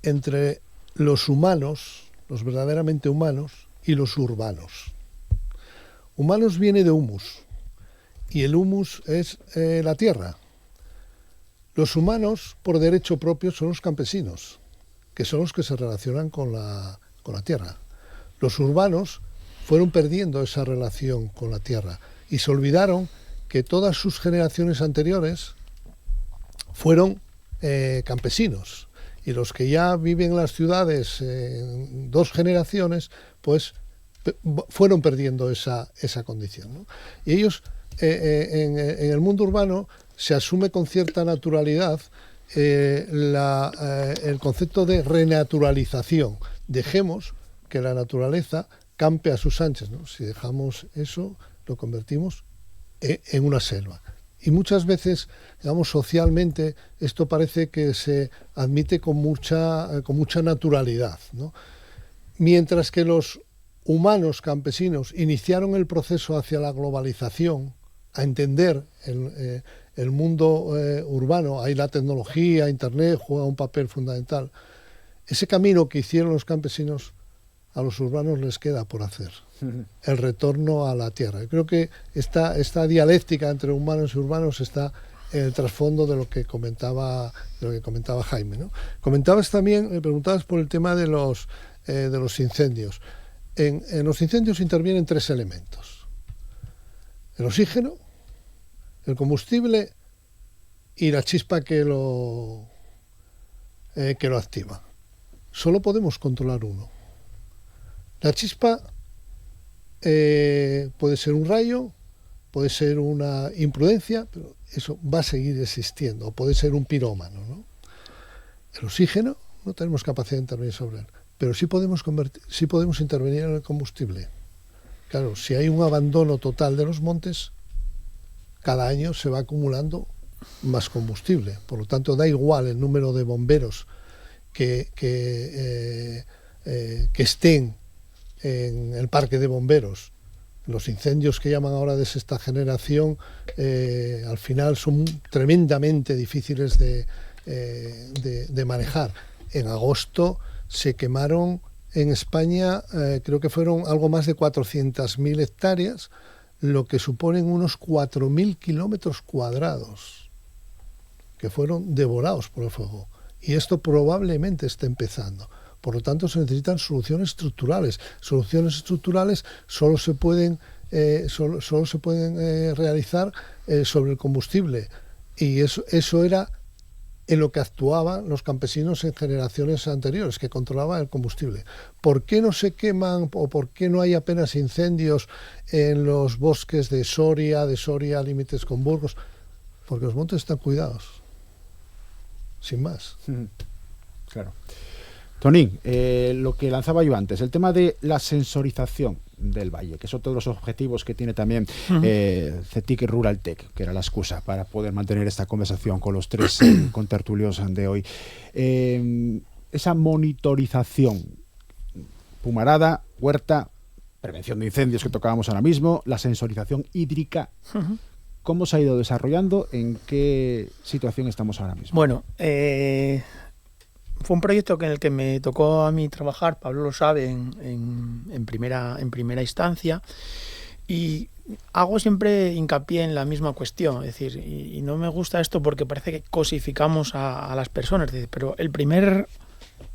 entre los humanos, los verdaderamente humanos, y los urbanos. Humanos viene de humus, y el humus es la tierra. Los humanos, por derecho propio, son los campesinos, que son los que se relacionan con la tierra. Los urbanos fueron perdiendo esa relación con la tierra y se olvidaron que todas sus generaciones anteriores fueron campesinos, y los que ya viven en las ciudades 2 generaciones, pues fueron perdiendo esa condición, ¿no? Y ellos, en el mundo urbano, se asume con cierta naturalidad el concepto de renaturalización. Dejemos que la naturaleza campe a sus anchas, ¿no? Si dejamos eso, lo convertimos en una selva. Y muchas veces, digamos, socialmente, esto parece que se admite con mucha naturalidad, ¿no? Mientras que los humanos campesinos iniciaron el proceso hacia la globalización, a entender el mundo urbano, ahí la tecnología, Internet juega un papel fundamental. Ese camino que hicieron los campesinos, a los urbanos les queda por hacer, el retorno a la tierra. Yo creo que esta dialéctica entre humanos y urbanos está en el trasfondo de lo que comentaba Jaime, ¿no? Comentabas también, me preguntabas por el tema de los incendios. En los incendios intervienen 3 elementos: el oxígeno, el combustible y la chispa que lo activa. Solo podemos controlar uno. La chispa puede ser un rayo, puede ser una imprudencia, pero eso va a seguir existiendo, o puede ser un pirómano, ¿no? El oxígeno, no tenemos capacidad de intervenir sobre él. pero sí podemos intervenir en el combustible. Claro, si hay un abandono total de los montes, cada año se va acumulando más combustible. Por lo tanto, da igual el número de bomberos que estén en el parque de bomberos. Los incendios que llaman ahora de sexta generación al final son tremendamente difíciles de manejar. En agosto se quemaron en España, creo que fueron algo más de 400.000 hectáreas, lo que suponen unos 4.000 kilómetros cuadrados que fueron devorados por el fuego. Y esto probablemente esté empezando. Por lo tanto, se necesitan soluciones estructurales. Soluciones estructurales solo se pueden realizar sobre el combustible. Y eso era en lo que actuaban los campesinos en generaciones anteriores, que controlaban el combustible. ¿Por qué no se queman o por qué no hay apenas incendios en los bosques de Soria límites con Burgos? Porque los montes están cuidados. Sin más. Claro. Tonín, lo que lanzaba yo antes, el tema de la sensorización del valle, que son todos los objetivos que tiene también CETIC Rural Tech, que era la excusa para poder mantener esta conversación con los tres contertulios de hoy. Esa monitorización, pumarada, huerta, prevención de incendios que tocábamos ahora mismo, la sensorización hídrica, ¿cómo se ha ido desarrollando? ¿En qué situación estamos ahora mismo? Bueno, fue un proyecto en el que me tocó a mí trabajar, Pablo lo sabe, en primera instancia, y hago siempre hincapié en la misma cuestión, es decir, y no me gusta esto porque parece que cosificamos a las personas, pero el primer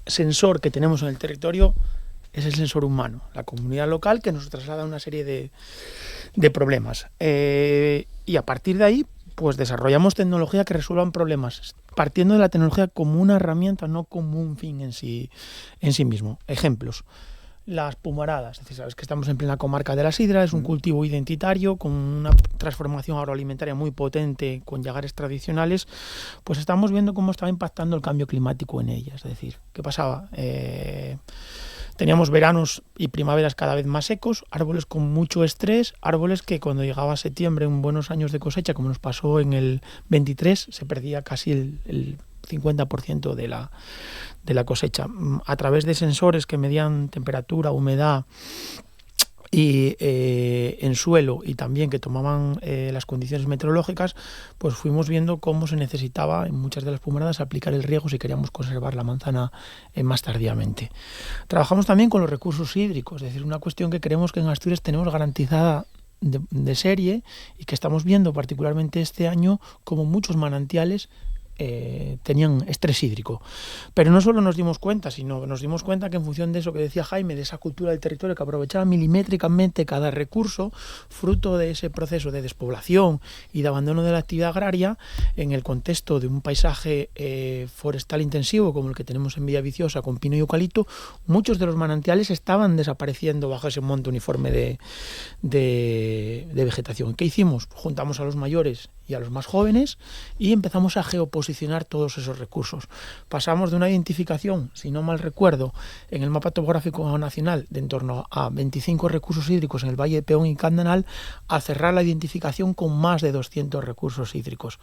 sensor que tenemos en el territorio es el sensor humano, la comunidad local que nos traslada una serie de problemas. Y a partir de ahí, pues desarrollamos tecnología que resuelvan problemas, partiendo de la tecnología como una herramienta, no como un fin en sí mismo. Ejemplos: las pumaradas. Es decir, sabes que estamos en plena comarca de la sidra, es un cultivo identitario con una transformación agroalimentaria muy potente, con llagares tradicionales. Pues estamos viendo cómo estaba impactando el cambio climático en ellas. Es decir, ¿qué pasaba? Teníamos veranos y primaveras cada vez más secos, árboles con mucho estrés, árboles que cuando llegaba septiembre, en buenos años de cosecha, como nos pasó en el 23, se perdía casi el 50% de la cosecha. A través de sensores que medían temperatura, humedad y en suelo, y también que tomaban las condiciones meteorológicas, pues fuimos viendo cómo se necesitaba en muchas de las pumaradas aplicar el riego si queríamos conservar la manzana más tardíamente. Trabajamos también con los recursos hídricos, es decir, una cuestión que creemos que en Asturias tenemos garantizada de serie y que estamos viendo particularmente este año como muchos manantiales tenían estrés hídrico. Pero no solo nos dimos cuenta, sino nos dimos cuenta que en función de eso que decía Jaime, de esa cultura del territorio que aprovechaba milimétricamente cada recurso, fruto de ese proceso de despoblación y de abandono de la actividad agraria, en el contexto de un paisaje forestal intensivo como el que tenemos en Villaviciosa con pino y eucalipto, muchos de los manantiales estaban desapareciendo bajo ese monte uniforme de vegetación. ¿Qué hicimos? Juntamos a los mayores y a los más jóvenes y empezamos a geoposicionar todos esos recursos. Pasamos de una identificación, si no mal recuerdo, en el mapa topográfico nacional de en torno a 25 recursos hídricos en el Valle de Peón y Candanal, a cerrar la identificación con más de 200 recursos hídricos.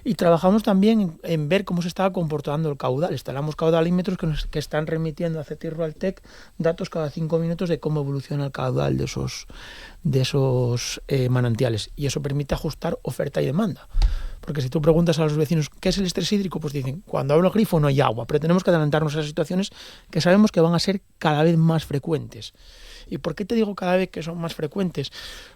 Y trabajamos también en ver cómo se estaba comportando el caudal. Instalamos caudalímetros que están remitiendo a CETIC Rural Tech datos cada 5 minutos de cómo evoluciona el caudal de esos manantiales, y eso permite ajustar oferta y demanda. Porque si tú preguntas a los vecinos ¿qué es el estrés hídrico? Pues dicen, cuando hablo grifo no hay agua, pero tenemos que adelantarnos a esas situaciones que sabemos que van a ser cada vez más frecuentes. ¿Y por qué te digo cada vez que son más frecuentes?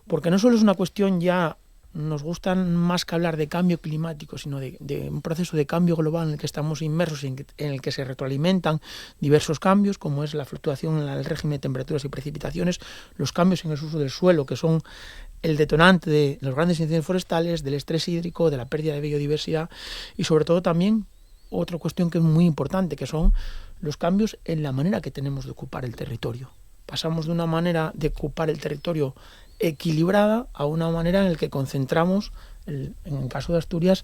Porque no solo es una cuestión ya, nos gustan más que hablar de cambio climático, sino de un proceso de cambio global en el que estamos inmersos y en el que se retroalimentan diversos cambios, como es la fluctuación en el régimen de temperaturas y precipitaciones, los cambios en el uso del suelo, que son el detonante de los grandes incendios forestales, del estrés hídrico, de la pérdida de biodiversidad, y sobre todo también otra cuestión que es muy importante, que son los cambios en la manera que tenemos de ocupar el territorio. Pasamos de una manera de ocupar el territorio equilibrada a una manera en la que concentramos, en el caso de Asturias,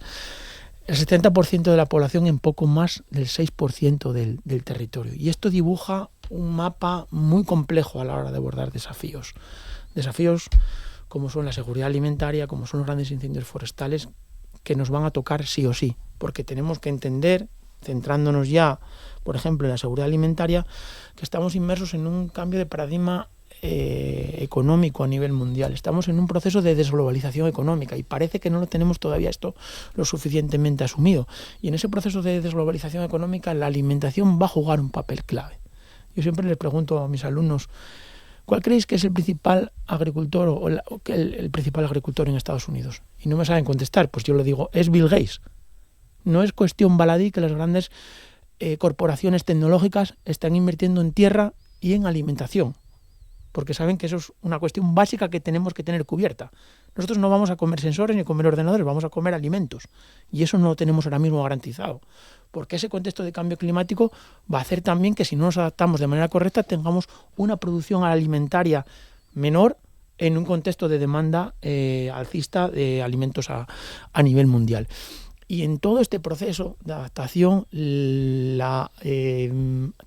el 70% de la población en poco más del 6% del territorio. Y esto dibuja un mapa muy complejo a la hora de abordar desafíos. Desafíos como son la seguridad alimentaria, como son los grandes incendios forestales, que nos van a tocar sí o sí, porque tenemos que entender, centrándonos ya, por ejemplo, en la seguridad alimentaria, que estamos inmersos en un cambio de paradigma económico a nivel mundial. Estamos en un proceso de desglobalización económica y parece que no lo tenemos todavía esto lo suficientemente asumido. Y en ese proceso de desglobalización económica la alimentación va a jugar un papel clave. Yo siempre les pregunto a mis alumnos, ¿cuál creéis que es el principal agricultor o el principal agricultor en Estados Unidos? Y no me saben contestar, pues yo le digo, es Bill Gates. No es cuestión baladí que las grandes corporaciones tecnológicas están invirtiendo en tierra y en alimentación, porque saben que eso es una cuestión básica que tenemos que tener cubierta. Nosotros no vamos a comer sensores ni a comer ordenadores, vamos a comer alimentos. Y eso no lo tenemos ahora mismo garantizado. Porque ese contexto de cambio climático va a hacer también que si no nos adaptamos de manera correcta tengamos una producción alimentaria menor en un contexto de demanda alcista de alimentos a nivel mundial. Y en todo este proceso de adaptación, la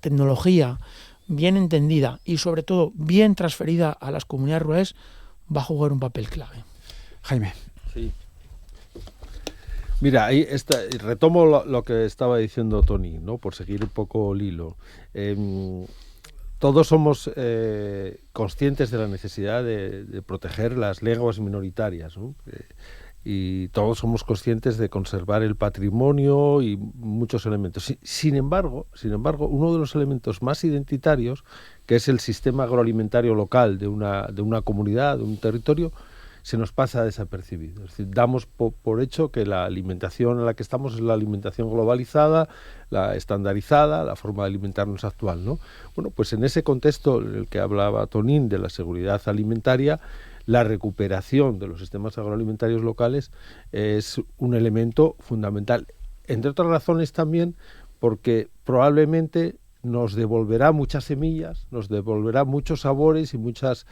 tecnología bien entendida y sobre todo bien transferida a las comunidades rurales va a jugar un papel clave. Jaime. Sí. Mira, ahí retomo lo que estaba diciendo Toni, ¿no? Por seguir un poco el hilo. Todos somos conscientes de la necesidad de proteger las lenguas minoritarias, ¿no? Y todos somos conscientes de conservar el patrimonio y muchos elementos. Sin embargo, uno de los elementos más identitarios, que es el sistema agroalimentario local de una comunidad, de un territorio, se nos pasa desapercibido. Es decir, damos por hecho que la alimentación en la que estamos es la alimentación globalizada, la estandarizada, la forma de alimentarnos actual, ¿no? Bueno, pues en ese contexto en el que hablaba Tonín de la seguridad alimentaria, la recuperación de los sistemas agroalimentarios locales es un elemento fundamental. Entre otras razones también porque probablemente nos devolverá muchas semillas, nos devolverá muchos sabores y mucho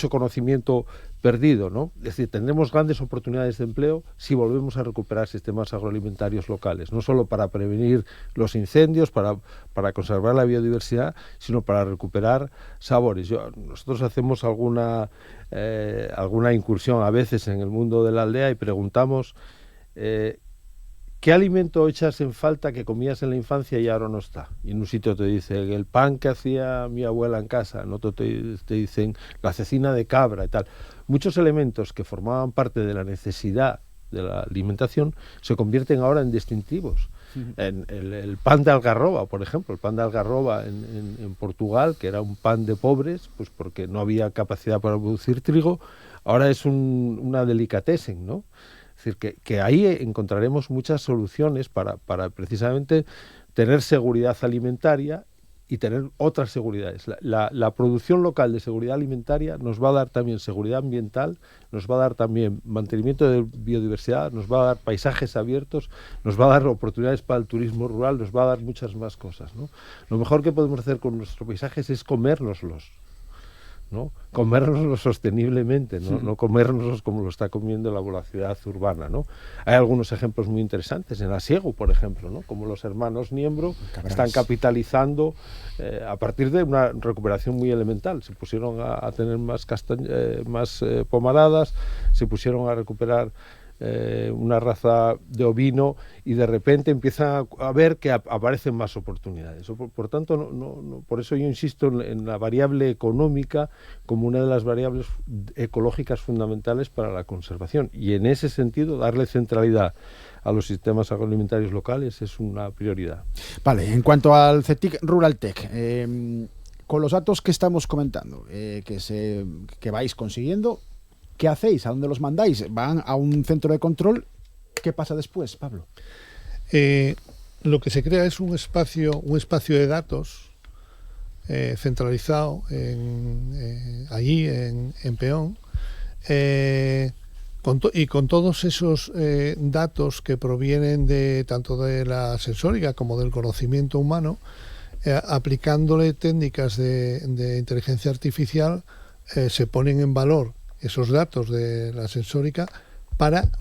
conocimiento perdido, ¿no? Es decir, tendremos grandes oportunidades de empleo si volvemos a recuperar sistemas agroalimentarios locales, no solo para prevenir los incendios, para conservar la biodiversidad, sino para recuperar sabores. Nosotros hacemos alguna incursión a veces en el mundo de la aldea y preguntamos ¿qué alimento echas en falta que comías en la infancia y ahora no está? Y en un sitio te dicen el pan que hacía mi abuela en casa, en otro te dicen la cecina de cabra y tal. Muchos elementos que formaban parte de la necesidad de la alimentación se convierten ahora en distintivos. En el pan de algarroba, por ejemplo, el pan de algarroba en Portugal, que era un pan de pobres, pues porque no había capacidad para producir trigo, ahora es una delicatessen, ¿no? Es decir, que ahí encontraremos muchas soluciones para precisamente tener seguridad alimentaria y tener otras seguridades. La producción local de seguridad alimentaria nos va a dar también seguridad ambiental, nos va a dar también mantenimiento de biodiversidad, nos va a dar paisajes abiertos, nos va a dar oportunidades para el turismo rural, nos va a dar muchas más cosas, ¿no? Lo mejor que podemos hacer con nuestros paisajes es comérnoslos, ¿no? Comérnoslos sosteniblemente, ¿no? No comérnoslos como lo está comiendo la voracidad urbana, ¿no? Hay algunos ejemplos muy interesantes en Asiego, por ejemplo, ¿no? Como los hermanos Niembro están capitalizando a partir de una recuperación muy elemental. Se pusieron a tener más pomaradas, se pusieron a recuperar una raza de ovino y de repente empieza a ver que aparecen más oportunidades. Por tanto, por eso yo insisto en la variable económica como una de las variables ecológicas fundamentales para la conservación. Y en ese sentido, darle centralidad a los sistemas agroalimentarios locales es una prioridad. Vale, en cuanto al CETIC Ruraltec, con los datos que estamos comentando, que vais consiguiendo, ¿qué hacéis? ¿A dónde los mandáis? ¿Van a un centro de control? ¿Qué pasa después, Pablo? Lo que se crea es un espacio de datos centralizado allí en Peón, con todos esos datos que provienen tanto de la sensórica como del conocimiento humano, aplicándole técnicas de inteligencia artificial, se ponen en valor esos datos de la sensórica para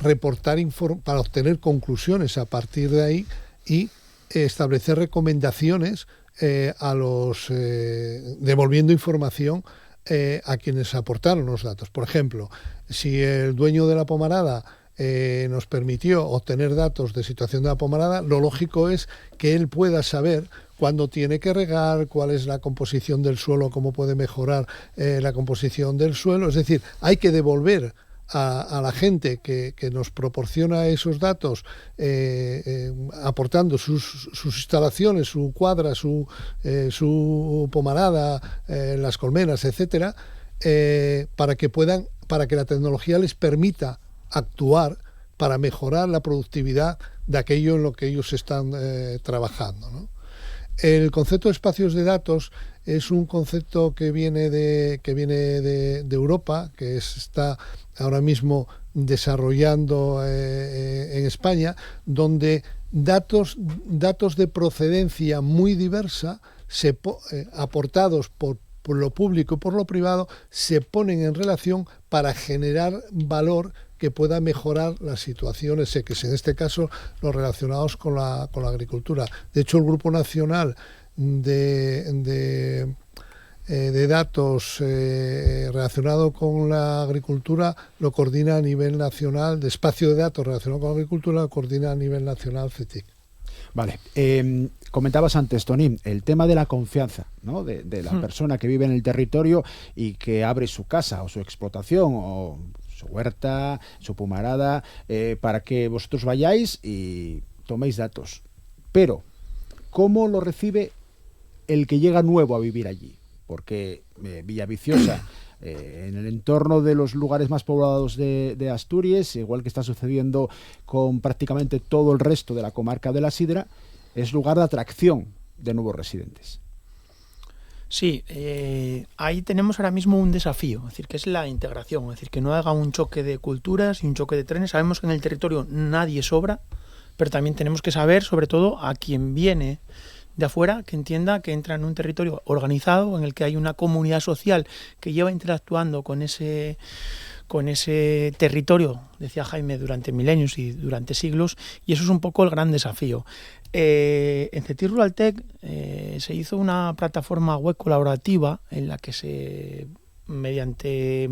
para obtener conclusiones a partir de ahí y establecer recomendaciones devolviendo información a quienes aportaron los datos. Por ejemplo, si el dueño de la pomarada nos permitió obtener datos de situación de la pomarada, lo lógico es que él pueda saber cuándo tiene que regar, cuál es la composición del suelo, cómo puede mejorar la composición del suelo. Es decir, hay que devolver a la gente que nos proporciona esos datos, aportando sus instalaciones, su cuadra, su pomarada, las colmenas, etcétera, para que la tecnología les permita actuar para mejorar la productividad de aquello en lo que ellos están trabajando, ¿no? El concepto de espacios de datos es un concepto que viene de Europa, que está ahora mismo desarrollando en España, donde datos de procedencia muy diversa, aportados por lo público y por lo privado, se ponen en relación para generar valor que pueda mejorar las situaciones X, en este caso los relacionados con la agricultura. De hecho, el Grupo Nacional de Datos relacionado con la agricultura lo coordina a nivel nacional, de espacio de datos relacionado con la agricultura lo coordina a nivel nacional CETIC. Vale, comentabas antes, Tony, el tema de la confianza, ¿no? de la persona que vive en el territorio y que abre su casa o su explotación o su huerta, su pomarada, para que vosotros vayáis y toméis datos. Pero, ¿cómo lo recibe el que llega nuevo a vivir allí? Porque Villaviciosa, en el entorno de los lugares más poblados de Asturias, igual que está sucediendo con prácticamente todo el resto de la comarca de la Sidra, es lugar de atracción de nuevos residentes. Sí, ahí tenemos ahora mismo un desafío, es decir, que es la integración, es decir, que no haga un choque de culturas y un choque de trenes. Sabemos que en el territorio nadie sobra, pero también tenemos que saber, sobre todo, a quien viene de afuera, que entienda que entra en un territorio organizado, en el que hay una comunidad social que lleva interactuando con ese territorio, decía Jaime, durante milenios y durante siglos, y eso es un poco el gran desafío. En CETIC Ruraltec se hizo una plataforma web colaborativa en la que mediante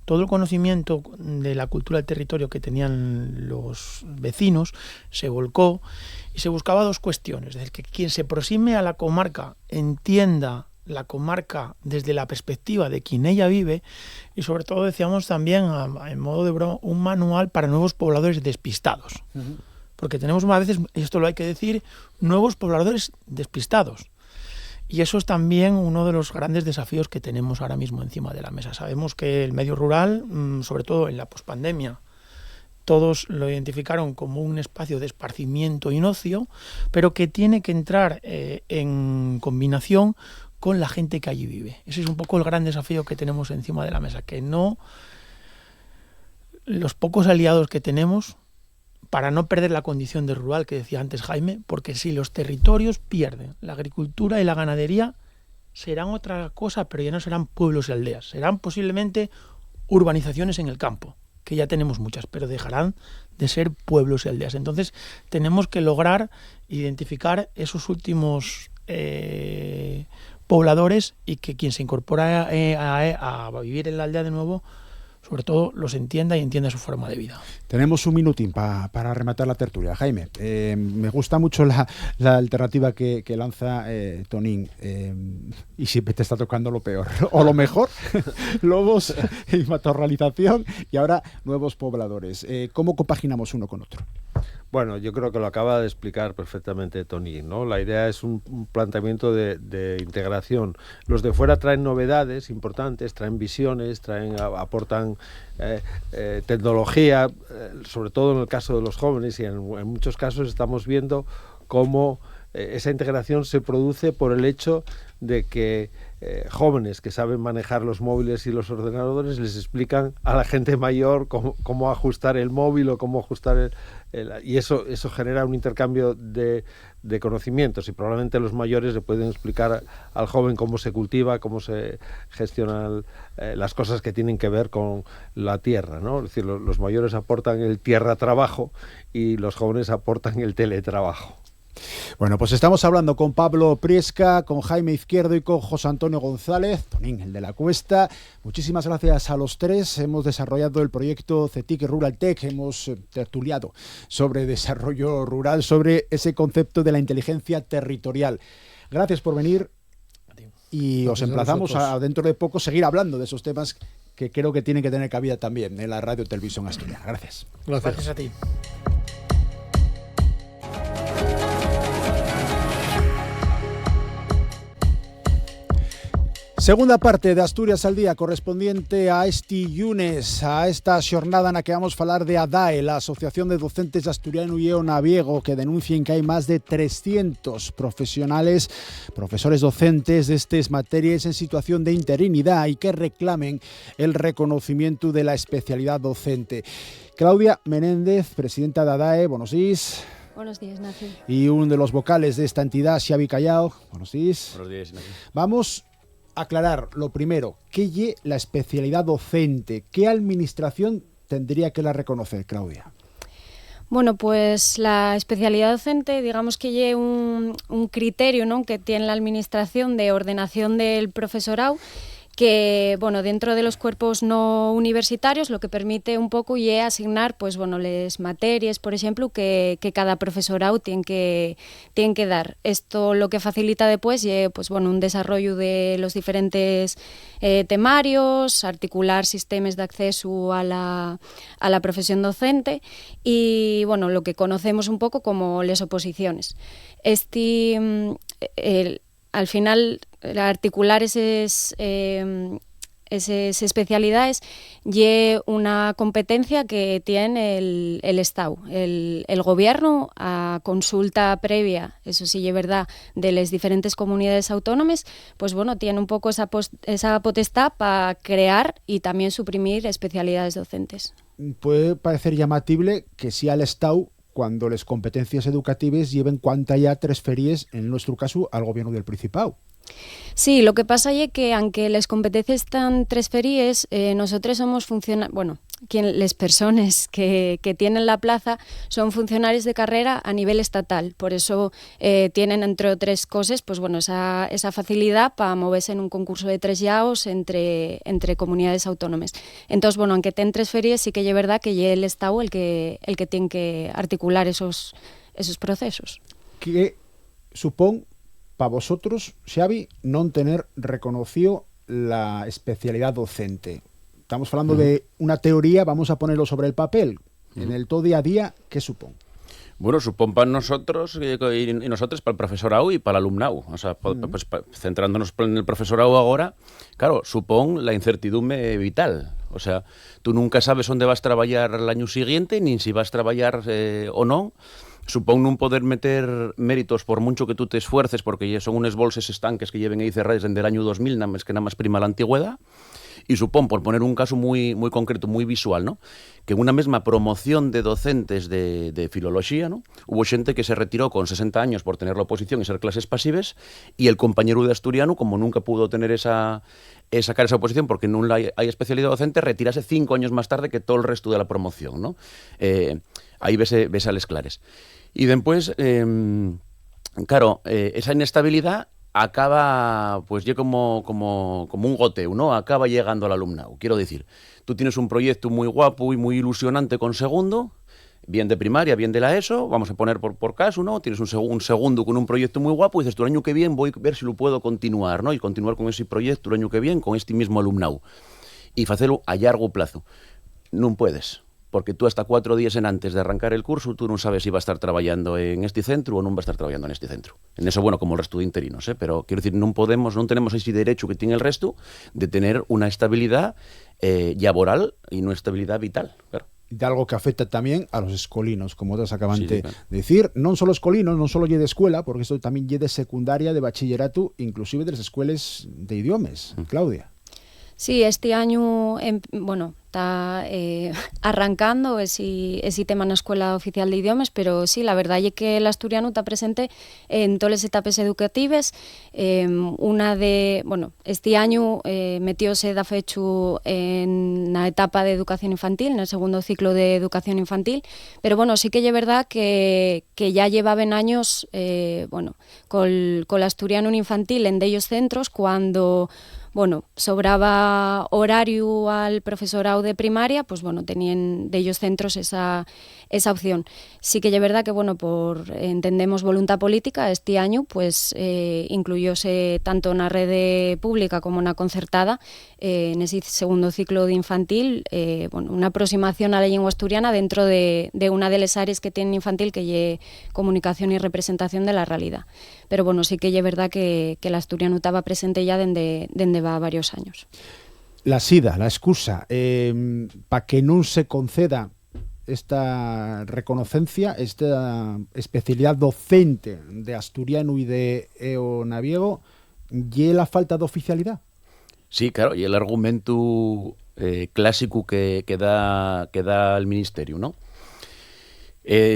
todo el conocimiento de la cultura del territorio que tenían los vecinos, se volcó y se buscaba dos cuestiones. Es decir, que quien se aproxime a la comarca entienda la comarca desde la perspectiva de quien ella vive, y sobre todo decíamos también, en modo de broma, un manual para nuevos pobladores despistados. Uh-huh. Porque tenemos a veces, y esto lo hay que decir, nuevos pobladores despistados. Y eso es también uno de los grandes desafíos que tenemos ahora mismo encima de la mesa. Sabemos que el medio rural, sobre todo en la pospandemia, todos lo identificaron como un espacio de esparcimiento y ocio, pero que tiene que entrar en combinación con la gente que allí vive. Ese es un poco el gran desafío que tenemos encima de la mesa, que no los pocos aliados que tenemos para no perder la condición de rural que decía antes Jaime, porque si los territorios pierden la agricultura y la ganadería, serán otra cosa, pero ya no serán pueblos y aldeas, serán posiblemente urbanizaciones en el campo, que ya tenemos muchas, pero dejarán de ser pueblos y aldeas. Entonces tenemos que lograr identificar esos últimos pobladores y que quien se incorpora a vivir en la aldea de nuevo, sobre todo los entienda y entienda su forma de vida. Tenemos un minutín para rematar la tertulia. Jaime, me gusta mucho la alternativa que lanza Tonín, y siempre te está tocando lo peor o lo mejor. Lobos y matorralización y ahora nuevos pobladores. ¿Cómo compaginamos uno con otro? Bueno, yo creo que lo acaba de explicar perfectamente Tony, ¿no? La idea es un planteamiento de integración. Los de fuera traen novedades importantes, traen visiones, aportan tecnología, sobre todo en el caso de los jóvenes, y en muchos casos estamos viendo cómo esa integración se produce por el hecho de que jóvenes que saben manejar los móviles y los ordenadores les explican a la gente mayor cómo ajustar el móvil o cómo ajustar y eso genera un intercambio de conocimientos, y probablemente los mayores le pueden explicar al joven cómo se cultiva, cómo se gestionan las cosas que tienen que ver con la tierra, ¿no? Es decir, los mayores aportan el tierra-trabajo y los jóvenes aportan el teletrabajo. Bueno, pues estamos hablando con Pablo Priesca, con Jaime Izquierdo y con José Antonio González, Tonín, el de la Cuesta. Muchísimas gracias a los tres. Hemos desarrollado el proyecto CETIC Rural Tech, hemos tertuliado sobre desarrollo rural, sobre ese concepto de la inteligencia territorial. Gracias por venir y os emplazamos a dentro de poco seguir hablando de esos temas que creo que tienen que tener cabida también en la Radio Televisión Asturiana. Gracias. Gracias a ti. Segunda parte de Asturias al Día, correspondiente a este lunes, a esta xornada na que vamos a falar de ADAE, la Asociación de Docentes Asturiano y Naviego, que denuncian que hay más de 300 profesores docentes de estas materias en situación de interinidad y que reclamen el reconocimiento de la especialidad docente. Claudia Menéndez, presidenta de ADAE, buenos días. Buenos días, Nacio. Y uno de los vocales de esta entidad, Xavi Callao, buenos días. Buenos días, Nacio. Vamos aclarar lo primero, ¿qué es la especialidad docente? ¿Qué administración tendría que la reconocer, Claudia? Bueno, pues la especialidad docente, digamos que es un criterio, ¿no?, que tiene la administración de ordenación del profesorado, que, bueno, dentro de los cuerpos no universitarios lo que permite un poco y es asignar, pues, bueno, las materias, por ejemplo, que cada profesorado tiene que dar. Esto lo que facilita después es, pues, bueno, un desarrollo de los diferentes temarios, articular sistemas de acceso a la profesión docente y, bueno, lo que conocemos un poco como las oposiciones. Al final, articular esas especialidades y una competencia que tiene el Estado, el Gobierno, a consulta previa, eso sí es verdad, de las diferentes comunidades autónomas, pues bueno, tiene un poco esa potestad para crear y también suprimir especialidades docentes. Puede parecer llamatible que si al Estado, cuando las competencias educativas lleven cuanta ya transferís, en nuestro caso, al Gobierno del Principado. Sí, lo que pasa es que aunque las competencias están transferidas, nosotros somos funcionarios, bueno, las personas que tienen la plaza son funcionarios de carrera a nivel estatal, por eso tienen, entre otras cosas, pues bueno, esa facilidad para moverse en un concurso de 3 llaos entre comunidades autónomas. Entonces, bueno, aunque estén transferidas, sí que es verdad que es el Estado el que tiene que articular esos procesos. ¿Qué supone para vosotros, Xavi, non tener reconocido la especialidad docente? Estamos hablando de una teoría, vamos a ponerlo sobre el papel. En el todo día a día, ¿qué supone? Bueno, supón para nosotros y nosotros, para el profesorado y para el alumnado. O sea, pues, centrándonos en el profesorado ahora, claro, supón la incertidumbre vital. O sea, tú nunca sabes dónde vas a trabajar el año siguiente, ni si vas a trabajar o no. Supón non poder meter méritos por mucho que tú te esfuerces, porque son unos bolses estanques que lleven ahí cerrados desde el año 2000, nada más prima la antigüedad. Y supón, por poner un caso muy concreto, muy visual, ¿no?, que en una misma promoción de docentes de filología, ¿no?, hubo gente que se retiró con 60 años por tener la oposición y ser clases pasivas, y el compañero de asturiano, como nunca pudo tener sacar esa oposición porque no hay especialidad docente, retirase 5 años más tarde que todo el resto de la promoción, ¿no? Ahí ves a les clares. Y después, claro, esa inestabilidad acaba, pues ya como un goteo, ¿no? Acaba llegando al alumnado. Quiero decir, tú tienes un proyecto muy guapo y muy ilusionante con segundo, bien de primaria, bien de la ESO, vamos a poner por caso, ¿no? Tienes un segundo con un proyecto muy guapo y dices, tú el año que viene voy a ver si lo puedo continuar, ¿no? Y continuar con ese proyecto el año que viene con este mismo alumnado. Y hacerlo a largo plazo. No puedes. Porque tú hasta 4 días antes de arrancar el curso, tú no sabes si va a estar trabajando en este centro o no va a estar trabajando en este centro. En eso, bueno, como el resto de interinos, pero quiero decir, no tenemos ese derecho que tiene el resto de tener una estabilidad laboral y una estabilidad vital, claro. De algo que afecta también a los escolinos, como otras acaban de decir, no solo escolinos, no solo lle de escuela, porque esto también lle de secundaria, de bachillerato, inclusive de las escuelas de idiomas. Claudia. Sí, este año, bueno, está arrancando ese tema na Escuela Oficial de Idiomes, pero sí, la verdade é que l'asturiano está presente en todas as etapas educativas. Este año metióse da fechu na etapa de educación infantil, no segundo ciclo de educación infantil, pero bueno, sí que é verdad que ya llevaban años col asturiano infantil en dellos centros cuando sobraba horario al profesorado de primaria, pues tenían de ellos centros esa opción. Sí que es verdad que, entendemos voluntad política, este año, pues incluyóse tanto en la red pública como en la concertada, en ese segundo ciclo de infantil, una aproximación a la lengua asturiana dentro de una de las áreas que tiene infantil, que es comunicación y representación de la realidad. Pero sí que es verdad que el asturiano estaba presente ya desde va varios años. La SIDA, la excusa, para que non se conceda esta reconocencia, esta especialidad docente de asturiano y de eonaviego, ¿y la falta de oficialidad? Sí, claro, y el argumento clásico que da el Ministerio, ¿no?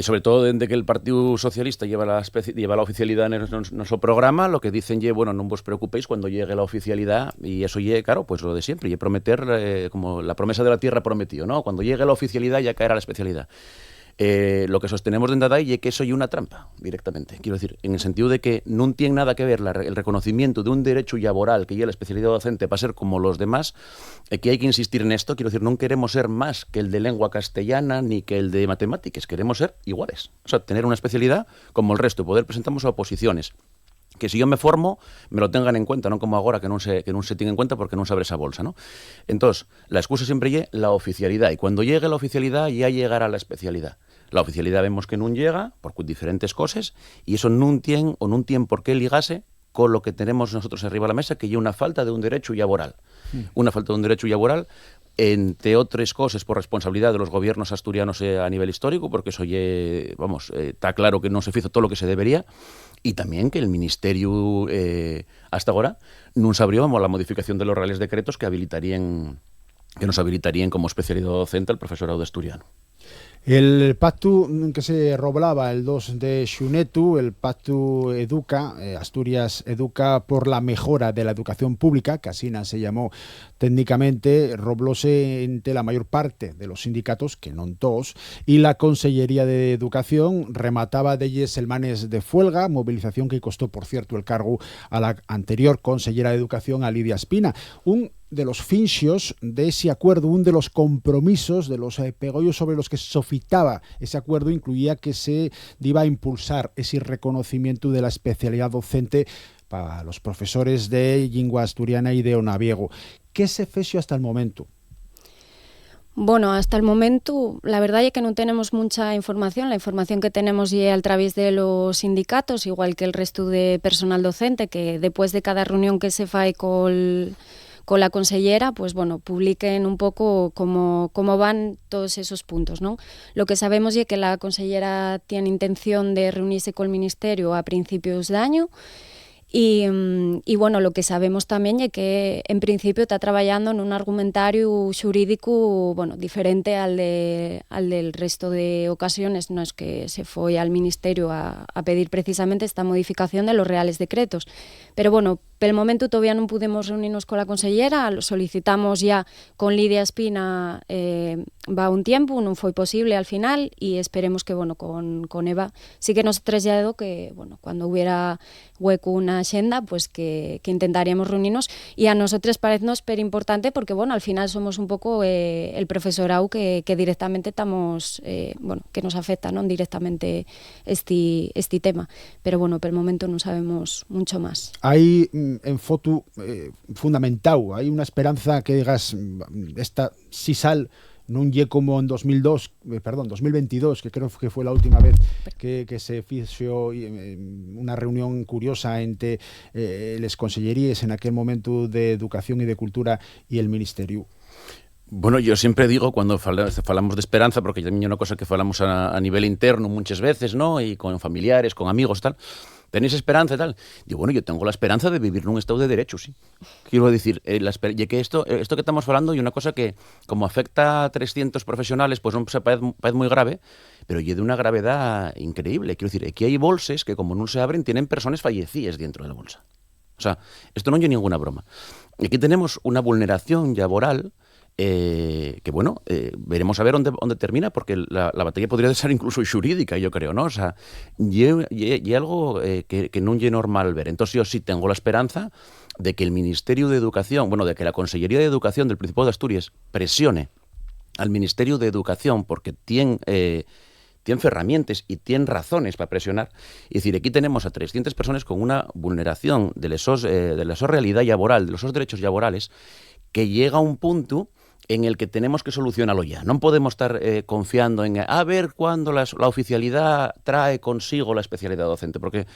Sobre todo desde que el Partido Socialista lleva la oficialidad en nuestro programa, lo que dicen es, no os preocupéis cuando llegue la oficialidad, y eso es, claro, pues lo de siempre, y prometer, como la promesa de la tierra prometió, ¿no? Cuando llegue la oficialidad ya caerá la especialidad. Lo que sostenemos dende aí é que eso é unha trampa, directamente. Quiero decir, en el sentido de que non tiene nada que ver el reconocimiento de un derecho laboral que é la especialidad docente para ser como los demás, que hai que insistir en esto. Quiero decir, non queremos ser más que el de lengua castellana ni que el de matemáticas, queremos ser iguales. O sea, tener una especialidad como el resto, poder presentarnos a oposiciones. Que si yo me formo, me lo tengan en cuenta, non como agora que non se tenga en cuenta porque non se abre esa bolsa, ¿no? Entonces, la excusa siempre é la oficialidad, y cuando llegue la oficialidad ya llegará la especialidad. La oficialidad vemos que non llega por diferentes cosas, y eso non tiene por qué ligarse con lo que tenemos nosotros arriba de la mesa, que é una falta de un derecho laboral. Una falta de un derecho laboral, entre otras cosas, por responsabilidad de los gobiernos asturianos a nivel histórico, porque eso está claro que no se hizo todo lo que se debería, y también que el Ministerio hasta ahora non se abrió la modificación de los reales decretos que nos habilitarían como especialidad docente al profesorado de asturiano. El pacto que se roblaba el 2 de xunetu, el pacto Educa, Asturias Educa por la mejora de la educación pública, que así se llamó técnicamente, roblóse entre la mayor parte de los sindicatos, que non todos, y la Consellería de Educación remataba delles selmanes de fuelga, movilización que costó, por cierto, el cargo a la anterior consellera de Educación, a Lidia Espina. Un de los finxios de ese acuerdo, un de los compromisos, de los pegollos sobre los que se sofitaba ese acuerdo, incluía que se iba a impulsar ese reconocimiento de la especialidad docente para los profesores de lengua asturiana y de eonaviego. ¿Qué se fexo hasta el momento? Bueno, hasta el momento la verdad es que no tenemos mucha información. La información que tenemos es a través de los sindicatos, igual que el resto de personal docente, que después de cada reunión que se fae con la consellera, pues publiquen un poco cómo van todos esos puntos, ¿no? Lo que sabemos es que la consellera tiene intención de reunirse con el Ministerio a principios de año. Y lo que sabemos también es que en principio está trabajando en un argumentario xurídico diferente al del resto de ocasiones. No es que se fue al Ministerio a pedir precisamente esta modificación de los reales decretos, pero por el momento todavía no pudimos reunirnos con la consellera, lo solicitamos ya con Lidia Espina va un tiempo, no fue posible al final, y esperemos que con Eva sí que nos trasladó que cuando hubiera hueco una agenda, pues que intentaríamos reunirnos, y a nosotros parece súper importante porque al final somos un poco el profesorado que directamente estamos, que nos afecta, ¿no? Directamente este tema, pero por el momento no sabemos mucho más. Hay en foto fundamentado, hay una esperanza que digas, esta si sal non lle como en 2022, que creo que fue la última vez que se hizo una reunión curiosa entre les consellerías en aquel momento de Educación y de Cultura y el Ministerio. Bueno, yo siempre digo, cuando falamos de esperanza, porque también es una cosa que falamos a nivel interno muchas veces, ¿no? Y con familiares, con amigos, tal, ¿Tenéis esperanza y tal? Digo, bueno, yo tengo la esperanza de vivir nun estado de derecho, sí. Quiero decir, que esto que estamos falando é unha cosa que, como afecta a 300 profesionales, pues non se parece moi grave, pero lle de unha gravedad increíble. Quiero decir, aquí hai bolses que, como non se abren, tienen personas fallecidas dentro da bolsa. O sea, esto non é ninguna broma. Aquí tenemos unha vulneración laboral que bueno, veremos a ver onde termina, porque la batalla podría ser incluso xurídica, yo creo, ¿no? O sea, y algo que non é normal ver. Entonces yo sí tengo la esperanza de que el Ministerio de Educación, bueno, de que la Consellería de Educación del Principado de Asturias presione al Ministerio de Educación, porque tiene herramientas y tiene razones para presionar. Es decir, aquí tenemos a 300 personas con una vulneración de la realidad laboral, de los derechos laborales, que llega a un punto en el que tenemos que solucionarlo ya. No podemos estar confiando en a ver cuándo la oficialidad trae consigo la especialidad docente, porque,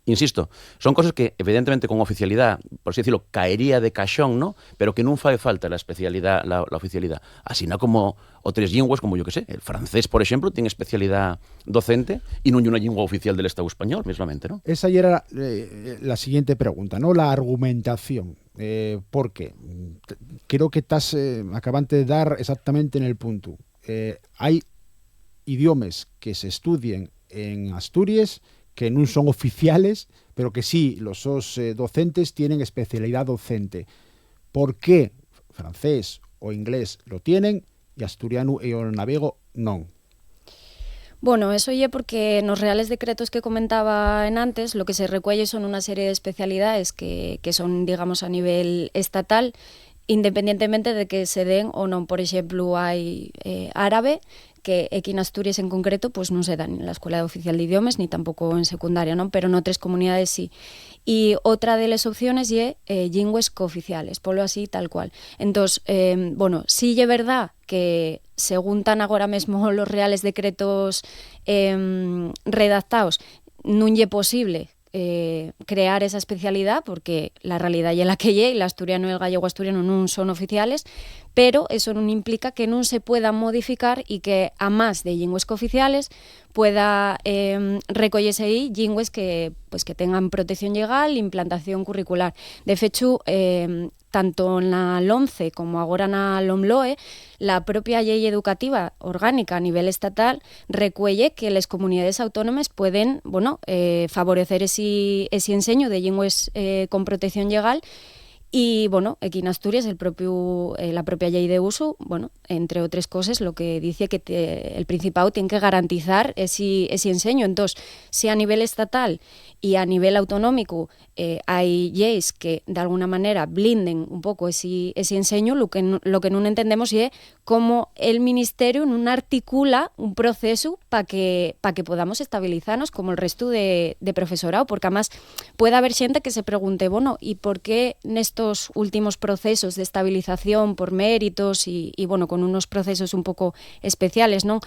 insisto, son cosas que evidentemente con oficialidad, por así decirlo, caería de caixón, ¿no? Pero que non fai falta la especialidad, la oficialidad. Así no como otras linguas, como yo que sé, el francés, por ejemplo, tiene especialidad docente y non é unha lingua oficial del Estado español, mismamente, ¿no? Esa ya era la siguiente pregunta, ¿no? La argumentación. ¿Por qué? Creo que estás acabante de dar exactamente en el punto. Hay idiomas que se estudien en Asturias que no son oficiales, pero que sí, los docentes tienen especialidad docente. ¿Por qué francés o inglés lo tienen y asturiano e o navego non? Bueno, eso é porque nos reales decretos que comentaba en antes lo que se recuelle son una serie de especialidades que son, digamos, a nivel estatal, independientemente de que se den o non. Por exemplo, hai árabe, que aquí en Asturias en concreto pues non se dan en la Escuela Oficial de Idiomas ni tampouco en secundaria, non? Pero en outras comunidades sí. Y outra de las opciones é lingües cooficiales, polo así tal cual. Entón, bueno, sí é verdad que según tan agora mesmo los reales decretos redactados, non é posible crear esa especialidad, porque la realidad é la que é, e el asturiano e el gallego asturiano non son oficiales, pero eso non implica que non se pueda modificar e que, a más de lingües cooficiales, pueda recollese aí lingües que tengan protección legal e implantación curricular. De fecho, tanto na LOMCE como agora na LOMLOE, la propia lei educativa orgánica a nivel estatal recuelle que les comunidades autónomas pueden, bueno, favorecer ese enseño de lingües con protección legal. Y bueno, aquí en Asturias la propia ley de uso, bueno, entre otras cosas, lo que dice que el Principado tiene que garantizar ese enseño. Entonces, si a nivel estatal y a nivel autonómico hay leyes que de alguna manera blinden un poco ese enseño, lo que no entendemos es cómo el Ministerio no articula un proceso para que podamos estabilizarnos como el resto de profesorado, porque además puede haber gente que se pregunte, bueno, ¿y por qué en estos últimos procesos de estabilización por méritos y bueno, con unos procesos un poco especiales, non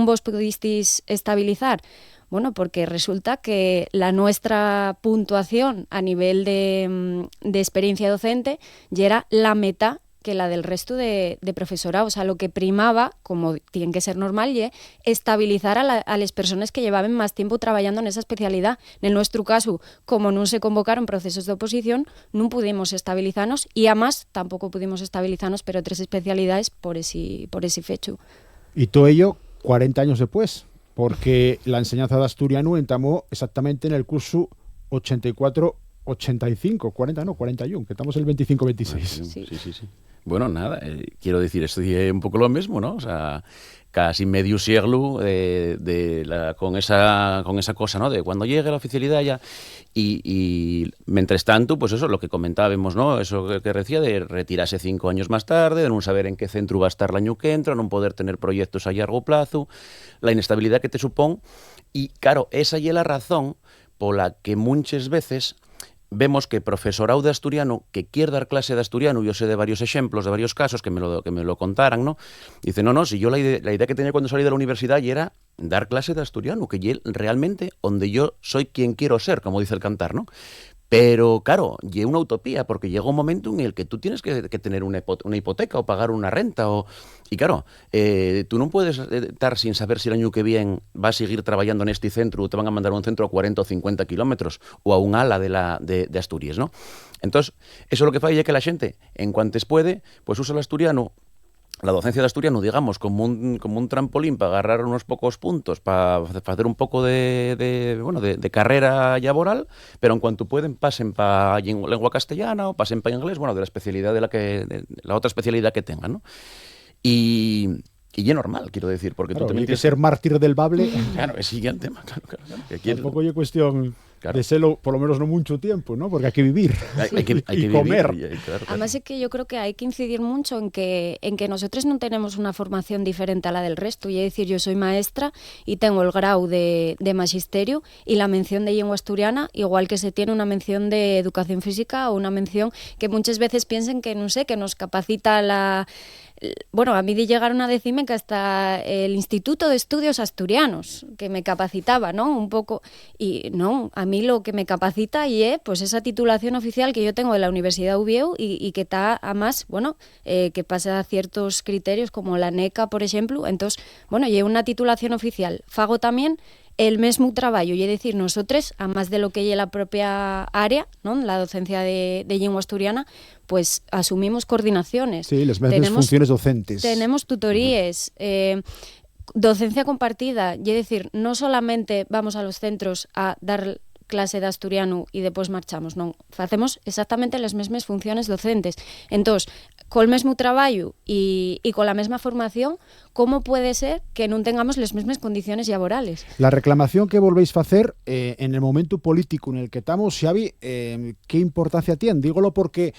vos pudisteis estabilizar? Bueno, porque resulta que la nuestra puntuación a nivel de experiencia docente ya era la mitad que la del resto de profesorado. O sea, lo que primaba, como tiene que ser normal, es estabilizar a las personas que llevaban más tiempo trabajando en esa especialidad. En nuestro caso, como no se convocaron procesos de oposición, no pudimos estabilizarnos y además tampoco pudimos estabilizarnos, pero otras especialidades por ese fecho. Y todo ello 40 años después, porque la enseñanza de asturiano entamó exactamente en el curso 84-85, 40 no, 41, que estamos en el 25-26. Sí. Bueno, nada, quiero decir, estudié un poco lo mismo, ¿no? O sea, casi medio siglo con esa cosa, ¿no? De cuando llegue la oficialidad ya. Y mientras tanto, pues eso, lo que comentábamos, ¿no? Eso que decía de retirarse 5 años más tarde, de no saber en qué centro va a estar el año que entra, no poder tener proyectos a largo plazo, la inestabilidad que te supón. Y claro, esa es la razón por la que muchas veces vemos que profesorado de asturiano que quiere dar clase de asturiano, yo sé de varios ejemplos, de varios casos que me lo contaran, ¿no? Dice, no, si yo la idea que tenía cuando salí de la universidad ya era dar clase de asturiano, que realmente donde yo soy quien quiero ser, como dice el cantar, ¿no? Pero, claro, llega una utopía, porque llega un momento en el que tú tienes que tener una hipoteca o pagar una renta. Y, claro, tú no puedes estar sin saber si el año que viene vas a seguir trabajando en este centro o te van a mandar a un centro a 40 o 50 kilómetros o a un ala de Asturias, ¿no? Entonces, eso lo que falla es que la gente, en cuantes puede, pues usa el asturiano, la docencia de asturiano, digamos, como un trampolín para agarrar unos pocos puntos, para hacer un poco de carrera laboral, pero en cuanto pueden pasen para lengua castellana o pasen para inglés, bueno, de la especialidad de la otra especialidad que tengan, ¿no? Y es normal, quiero decir, porque claro, tú también tienes que ser mártir del bable. Claro, es siguiente tema, claro. Tampoco hay cuestión claro. de serlo, por lo menos no mucho tiempo, ¿no? Porque hay que vivir Hay que y comer. Vivir, claro. Además es que yo creo que hay que incidir mucho en que nosotros no tenemos una formación diferente a la del resto. Y es decir, yo soy maestra y tengo el grado de magisterio y la mención de lengua asturiana, igual que se tiene una mención de educación física o una mención que muchas veces piensen que, no sé, que nos capacita Bueno, a mí llegaron a decirme que hasta el Instituto de Estudios Asturianos, que me capacitaba, ¿no? Un poco. Y no, a mí lo que me capacita y es pues esa titulación oficial que yo tengo de la Universidad UBIeu y que está, además, bueno, que pasa a ciertos criterios como la NECA, por ejemplo. Entonces, bueno, y una titulación oficial. Fago también el mismo trabajo, y es decir, nosotros, a más de lo que es la propia área, ¿no? La docencia de lengua asturiana, pues asumimos coordinaciones. Sí, las mismas funciones docentes. Tenemos tutorías, docencia compartida, y es decir, no solamente vamos a los centros a dar clase de asturiano y después marchamos, non, facemos exactamente las mismas funciones docentes. Entonces, con el mismo trabajo y con la misma formación, ¿cómo puede ser que no tengamos las mismas condiciones laborales? La reclamación que volvéis a hacer en el momento político en el que estamos, Xavi, ¿qué importancia tiene? Dígolo porque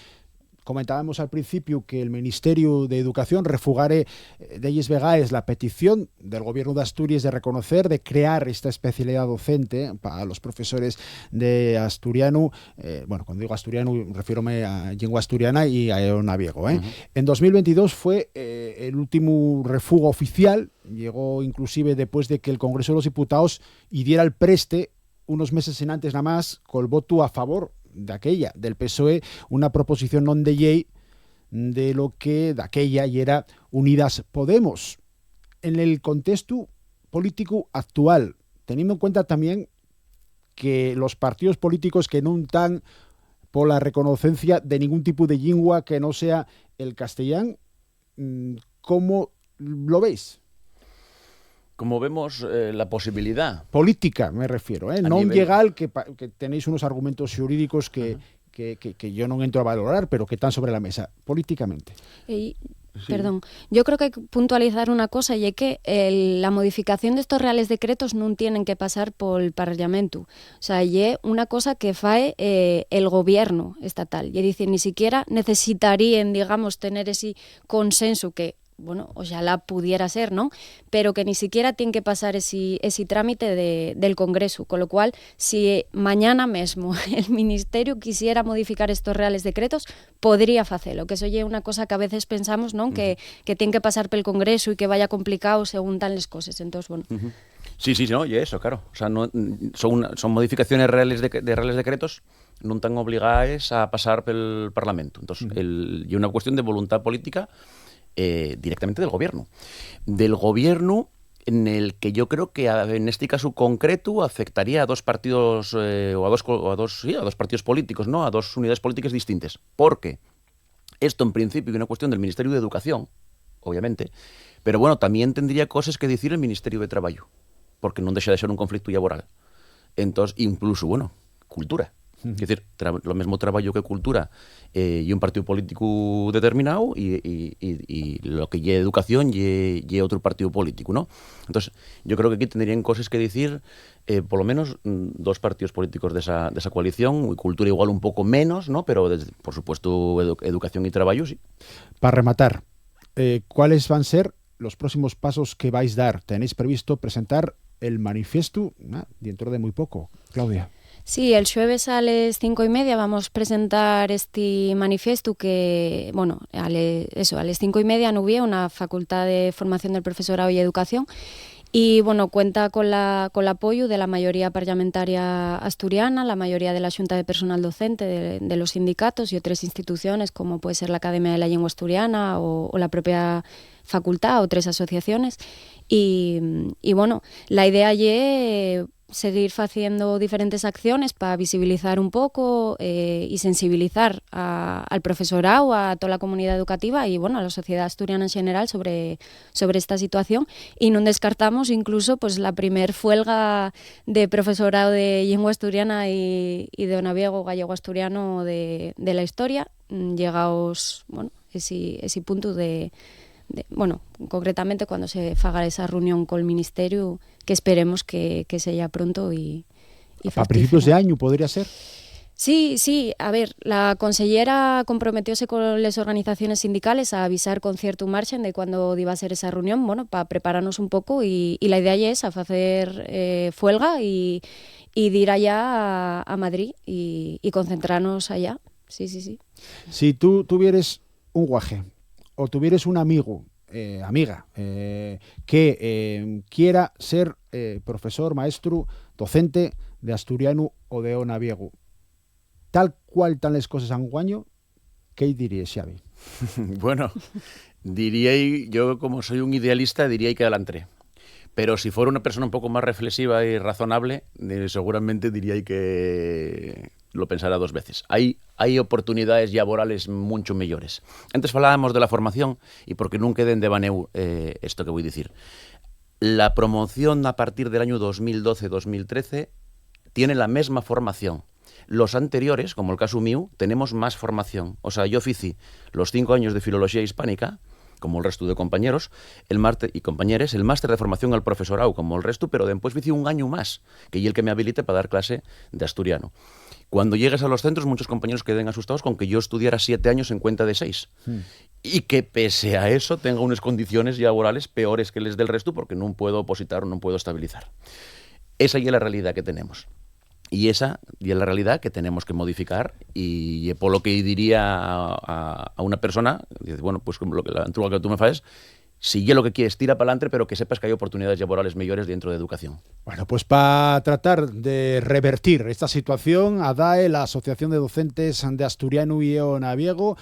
comentábamos al principio que el Ministerio de Educación refugare de ellas vegaes la petición del Gobierno de Asturias de reconocer, de crear esta especialidad docente para los profesores de asturiano. Bueno, cuando digo asturiano, refiérome a lengua asturiana y a naviego. En 2022 fue el último refugo oficial, llegó inclusive después de que el Congreso de los Diputados diera el preste unos meses en antes nada más, con el voto a favor del PSOE, una proposición non de ley de lo que aquella y era Unidas Podemos. En el contexto político actual, teniendo en cuenta también que los partidos políticos que no están por la reconocencia de ningún tipo de lengua que no sea el castellán, ¿cómo lo veis? Como vemos la posibilidad. Política, me refiero, no legal, que tenéis unos argumentos jurídicos que yo no entro a valorar, pero que están sobre la mesa, políticamente. Sí. Perdón, yo creo que hay que puntualizar una cosa, y es que la modificación de estos reales decretos no tienen que pasar por el Parlamento. O sea, y es una cosa que fae el gobierno estatal. Y es decir, ni siquiera necesitarían, digamos, tener ese consenso que, bueno, ojalá pudiera ser, ¿no? Pero que ni siquiera tiene que pasar ese trámite del Congreso, con lo cual, si mañana mismo el Ministerio quisiera modificar estos reales decretos, podría hacerlo, que eso ya es una cosa que a veces pensamos, ¿no? Que tiene que pasar por el Congreso y que vaya complicado según tan las cosas, entonces, bueno. Sí, no, y eso, claro. O sea, no, son modificaciones reales de reales decretos no están obligadas a pasar por el Parlamento. Entonces, y una cuestión de voluntad política directamente del gobierno. Del gobierno en el que yo creo que en este caso concreto afectaría a dos partidos o a dos partidos políticos, ¿no? A dos unidades políticas distintas. Porque esto en principio es una cuestión del Ministerio de Educación, obviamente, pero bueno, también tendría cosas que decir el Ministerio de Trabajo, porque no deja de ser un conflicto laboral. Entonces, incluso, bueno, cultura. Es decir, lo mismo trabajo que cultura y un partido político determinado y lo que lleve educación y otro partido político, ¿no? Entonces, yo creo que aquí tendrían cosas que decir por lo menos dos partidos políticos de esa coalición, y cultura igual un poco menos, ¿no? Pero, por supuesto, educación y trabajo, sí. Para rematar, ¿cuáles van a ser los próximos pasos que vais a dar? ¿Tenéis previsto presentar el manifiesto dentro de muy poco, Claudia? Sí, el jueves a las 5:30 vamos a presentar este manifiesto que, bueno, a las 5:30 en UBIE, una facultad de formación del profesorado y educación, Y bueno, cuenta con el apoyo de la mayoría parlamentaria asturiana, la mayoría de la Xunta de Personal Docente, de los sindicatos y otras instituciones como puede ser la Academia de la Lengua Asturiana o la propia facultad o 3 asociaciones. Y bueno, la idea es seguir haciendo diferentes acciones para visibilizar un poco y sensibilizar al profesorado, a toda la comunidad educativa y bueno, a la sociedad asturiana en general sobre esta situación. Y no descartamos incluso pues la primer huelga de profesorado de lengua asturiana y de onaviego gallego asturiano de la historia, llegaos, bueno, ese punto bueno, concretamente cuando se faga esa reunión con el Ministerio, que esperemos que sea pronto y ¿A principios de año podría ser? Sí, a ver, la consellera comprometióse con las organizaciones sindicales a avisar con cierto margen de cuándo iba a ser esa reunión, bueno, para prepararnos un poco y la idea ya es hacer huelga y ir allá a Madrid y concentrarnos allá, sí. Si tú tuvieras un guaje o tuvieras un amigo, amiga, que quiera ser profesor, maestro, docente de asturiano o de onaviego, tal cual están las cosas anguaño, ¿qué dirías, Xavi? Bueno, yo como soy un idealista, diría que adelantaré. Pero si fuera una persona un poco más reflexiva y razonable, seguramente diría que lo pensará 2 veces. Hay oportunidades laborales mucho mejores. Antes falábamos de la formación y porque nunca queden de baneu esto que voy a decir. La promoción a partir del año 2012-2013 tiene la misma formación. Los anteriores, como el caso mío, tenemos más formación. O sea, yo hice los 5 años de filología hispánica, como el resto de compañeros, el máster de formación al profesorado, como el resto, pero después hice un año más, que es el que me habilite para dar clase de asturiano. Cuando llegues a los centros, muchos compañeros queden asustados con que yo estudiara 7 años en cuenta de 6. Y que pese a eso tenga unas condiciones laborales peores que las del resto porque no puedo opositar o no puedo estabilizar. Esa es la realidad que tenemos. Y esa es la realidad que tenemos que modificar y por lo que diría a una persona, dice, bueno, pues como la antruga que tú me faes, si es lo que quieres, tira para adelante, pero que sepas que hay oportunidades laborales mejores dentro de educación. Bueno, pues para tratar de revertir esta situación, ADAE, la Asociación de Docentes de Asturiano y Onaviego,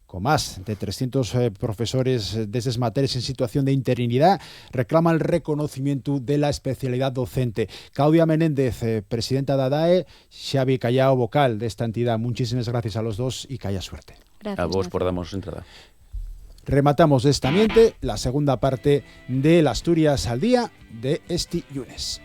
con más de 300 profesores de esas materias en situación de interinidad, reclama el reconocimiento de la especialidad docente. Claudia Menéndez, presidenta de ADAE, Xavi Callao, vocal de esta entidad. Muchísimas gracias a los dos y que haya suerte. Gracias, a vos por darnos entrada. Rematamos de esta ambiente la segunda parte del Asturias al Día de este lunes.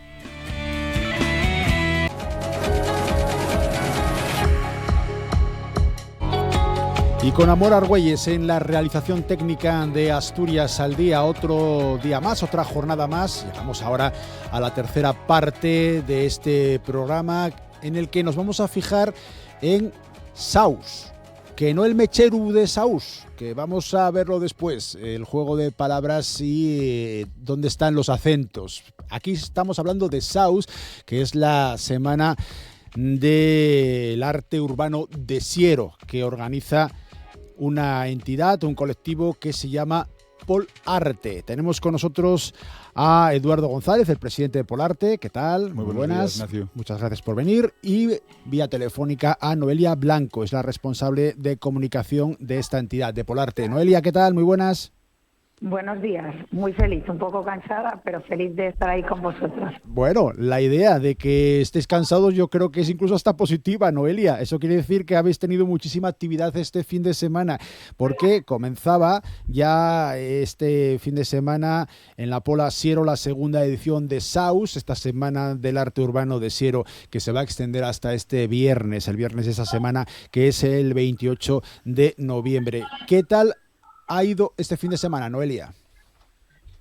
Y con Amor Argüelles en la realización técnica de Asturias al Día, otro día más, otra jornada más. Llegamos ahora a la tercera parte de este programa en el que nos vamos a fijar en Saus, que no el mecheru de Saus, que vamos a verlo después, el juego de palabras y dónde están los acentos. Aquí estamos hablando de Saus, que es la semana del arte urbano de Siero, que organiza una entidad, un colectivo que se llama Polarte. Tenemos con nosotros a Eduardo González, el presidente de Polarte. ¿Qué tal? Muy buenas. Días, muchas gracias por venir. Y vía telefónica a Noelia Blanco, es la responsable de comunicación de esta entidad, de Polarte. Noelia, ¿qué tal? Muy buenas. Buenos días, muy feliz, un poco cansada, pero feliz de estar ahí con vosotros. Bueno, la idea de que estéis cansados yo creo que es incluso hasta positiva, Noelia. Eso quiere decir que habéis tenido muchísima actividad este fin de semana, porque comenzaba ya este fin de semana en la Pola Siero la segunda edición de Saus, esta semana del arte urbano de Siero, que se va a extender hasta este viernes, el viernes de esa semana, que es el 28 de noviembre. ¿Qué tal ha ido este fin de semana, Noelia?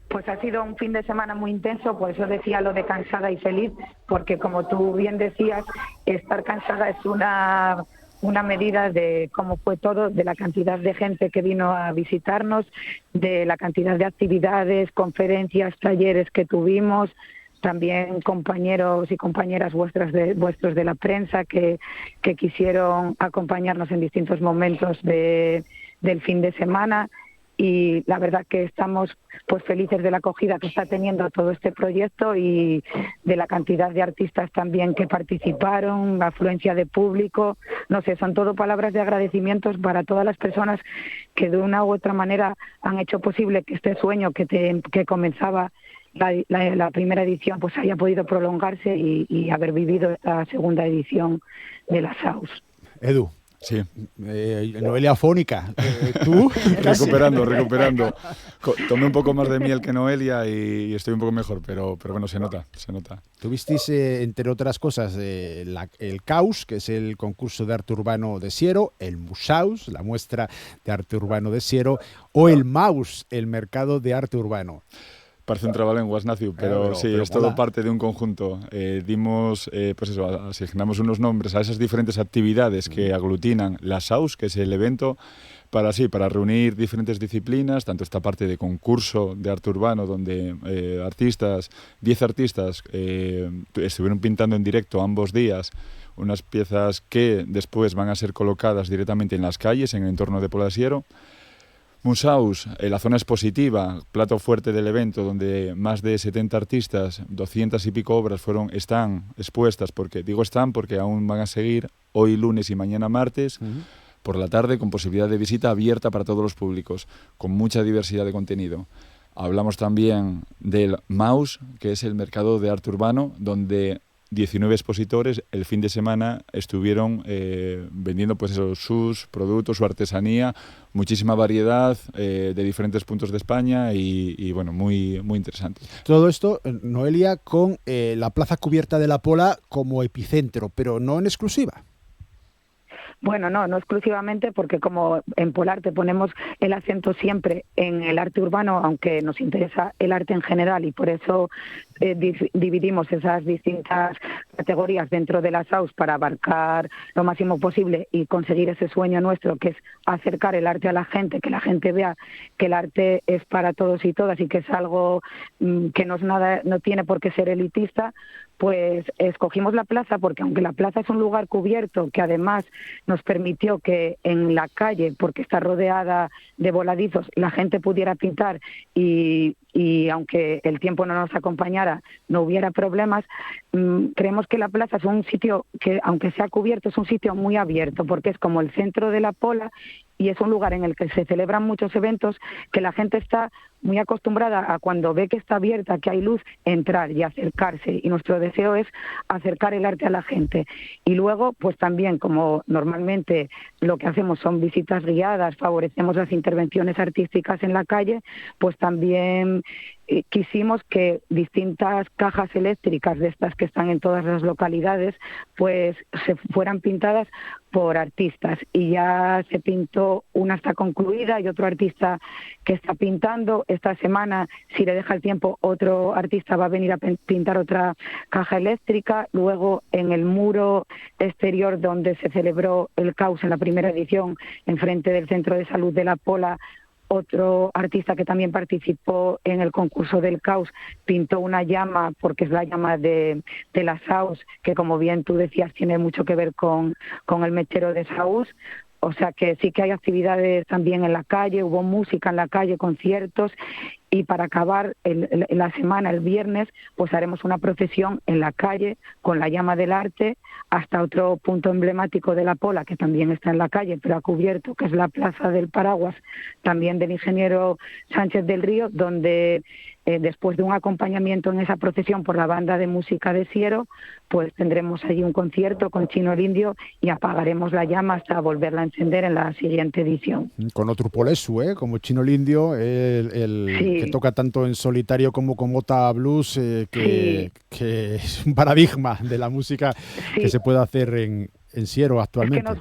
Pues ha sido un fin de semana muy intenso, por eso decía lo de cansada y feliz, porque como tú bien decías, estar cansada es una medida de cómo fue todo, de la cantidad de gente que vino a visitarnos, de la cantidad de actividades, conferencias, talleres que tuvimos, también compañeros y compañeras vuestros de la prensa que quisieron acompañarnos en distintos momentos del fin de semana. y la verdad que estamos pues felices de la acogida que está teniendo todo este proyecto y de la cantidad de artistas también que participaron, la afluencia de público, no sé, son todo palabras de agradecimientos para todas las personas que de una u otra manera han hecho posible que este sueño que comenzaba la primera edición pues haya podido prolongarse y haber vivido esta segunda edición de la SAUS. Edu. Sí. Noelia afónica. ¿Tú? recuperando. Tomé un poco más de miel que Noelia y estoy un poco mejor, pero bueno, se nota. Tuvisteis, entre otras cosas, el CAUS, que es el concurso de arte urbano de Siero, el Musaus, la muestra de arte urbano de Siero, o el MAUS, el mercado de arte urbano. Parece un trabalenguas, Nacio, pero sí, es todo parte de un conjunto. Asignamos unos nombres a esas diferentes actividades que aglutinan la SAUS, que es el evento para reunir diferentes disciplinas, tanto esta parte de concurso de arte urbano, donde 10 artistas estuvieron pintando en directo ambos días unas piezas que después van a ser colocadas directamente en las calles, en el entorno de Polasiero. Musaus, la zona expositiva, plato fuerte del evento, donde más de 70 artistas, 200 y pico obras están expuestas, porque aún van a seguir hoy lunes y mañana martes, por la tarde, con posibilidad de visita abierta para todos los públicos, con mucha diversidad de contenido. Hablamos también del MAUS, que es el mercado de arte urbano, donde 19 expositores el fin de semana estuvieron vendiendo sus productos, su artesanía, muchísima variedad de diferentes puntos de España y bueno, muy, muy interesante. Todo esto, Noelia, con la plaza cubierta de la Pola como epicentro, pero no en exclusiva. Bueno, no exclusivamente, porque como en Polarte ponemos el acento siempre en el arte urbano, aunque nos interesa el arte en general, y por eso dividimos esas distintas categorías dentro de la SAUS para abarcar lo máximo posible y conseguir ese sueño nuestro, que es acercar el arte a la gente, que la gente vea que el arte es para todos y todas y que es algo que no tiene por qué ser elitista. Pues escogimos la plaza porque, aunque la plaza es un lugar cubierto que además nos permitió que en la calle, porque está rodeada de voladizos, la gente pudiera pintar y aunque el tiempo no nos acompañara, no hubiera problemas, creemos que la plaza es un sitio que, aunque sea cubierto, es un sitio muy abierto, porque es como el centro de la Pola y es un lugar en el que se celebran muchos eventos, que la gente está muy acostumbrada a, cuando ve que está abierta, que hay luz, entrar y acercarse, y nuestro deseo es acercar el arte a la gente. Y luego, pues también, como normalmente lo que hacemos son visitas guiadas, favorecemos las intervenciones artísticas en la calle, pues también quisimos que distintas cajas eléctricas de estas que están en todas las localidades pues se fueran pintadas por artistas, y ya se pintó, una está concluida y otro artista que está pintando. Esta semana, si le deja el tiempo, otro artista va a venir a pintar otra caja eléctrica. Luego, en el muro exterior donde se celebró el CAUS en la primera edición, enfrente del Centro de Salud de la Pola, otro artista que también participó en el concurso del CAUS pintó una llama, porque es la llama de la SAUS, que, como bien tú decías, tiene mucho que ver con el mechero de SAUS. O sea que sí que hay actividades también en la calle, hubo música en la calle, conciertos, y para acabar la semana, el viernes, pues haremos una procesión en la calle con la llama del arte hasta otro punto emblemático de la Pola, que también está en la calle, pero ha cubierto, que es la Plaza del Paraguas, también del ingeniero Sánchez del Río, donde después de un acompañamiento en esa procesión por la banda de música de Siero, pues tendremos allí un concierto con Chino el Indio y apagaremos la llama hasta volverla a encender en la siguiente edición. Con otro polesu, como Chino el Indio, sí, que toca tanto en solitario como con Mota Blues, que es un paradigma de la música, sí, que se puede hacer en Siero actualmente. Es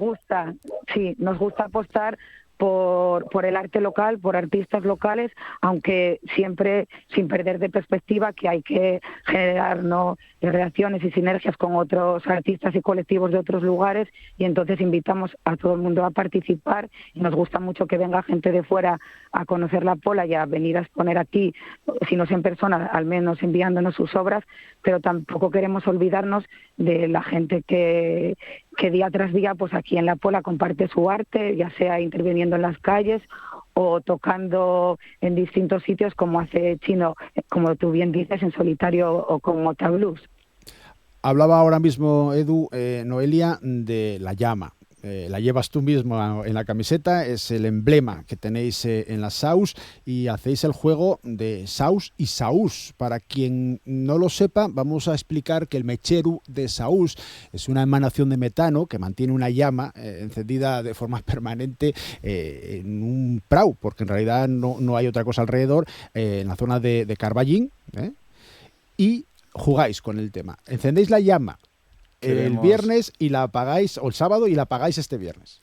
que nos gusta apostar por el arte local, por artistas locales, aunque siempre sin perder de perspectiva que hay que generar relaciones y sinergias con otros artistas y colectivos de otros lugares, y entonces invitamos a todo el mundo a participar, y nos gusta mucho que venga gente de fuera a conocer la Pola y a venir a exponer aquí, si no es en persona, al menos enviándonos sus obras, pero tampoco queremos olvidarnos de la gente que día tras día pues aquí en la Pola comparte su arte, ya sea interviniendo en las calles o tocando en distintos sitios como hace Chino, como tú bien dices, en solitario o con Mota Blues. Hablaba ahora mismo, Edu, Noelia, de la llama. La llevas tú mismo en la camiseta, es el emblema que tenéis en la Saus y hacéis el juego de Saus y Saús. Para quien no lo sepa, vamos a explicar que el mecheru de Saús es una emanación de metano que mantiene una llama encendida de forma permanente en un prau, porque en realidad no hay otra cosa alrededor, en la zona de Carballín, y jugáis con el tema. Encendéis la llama el viernes y la apagáis, o el sábado y la apagáis este viernes.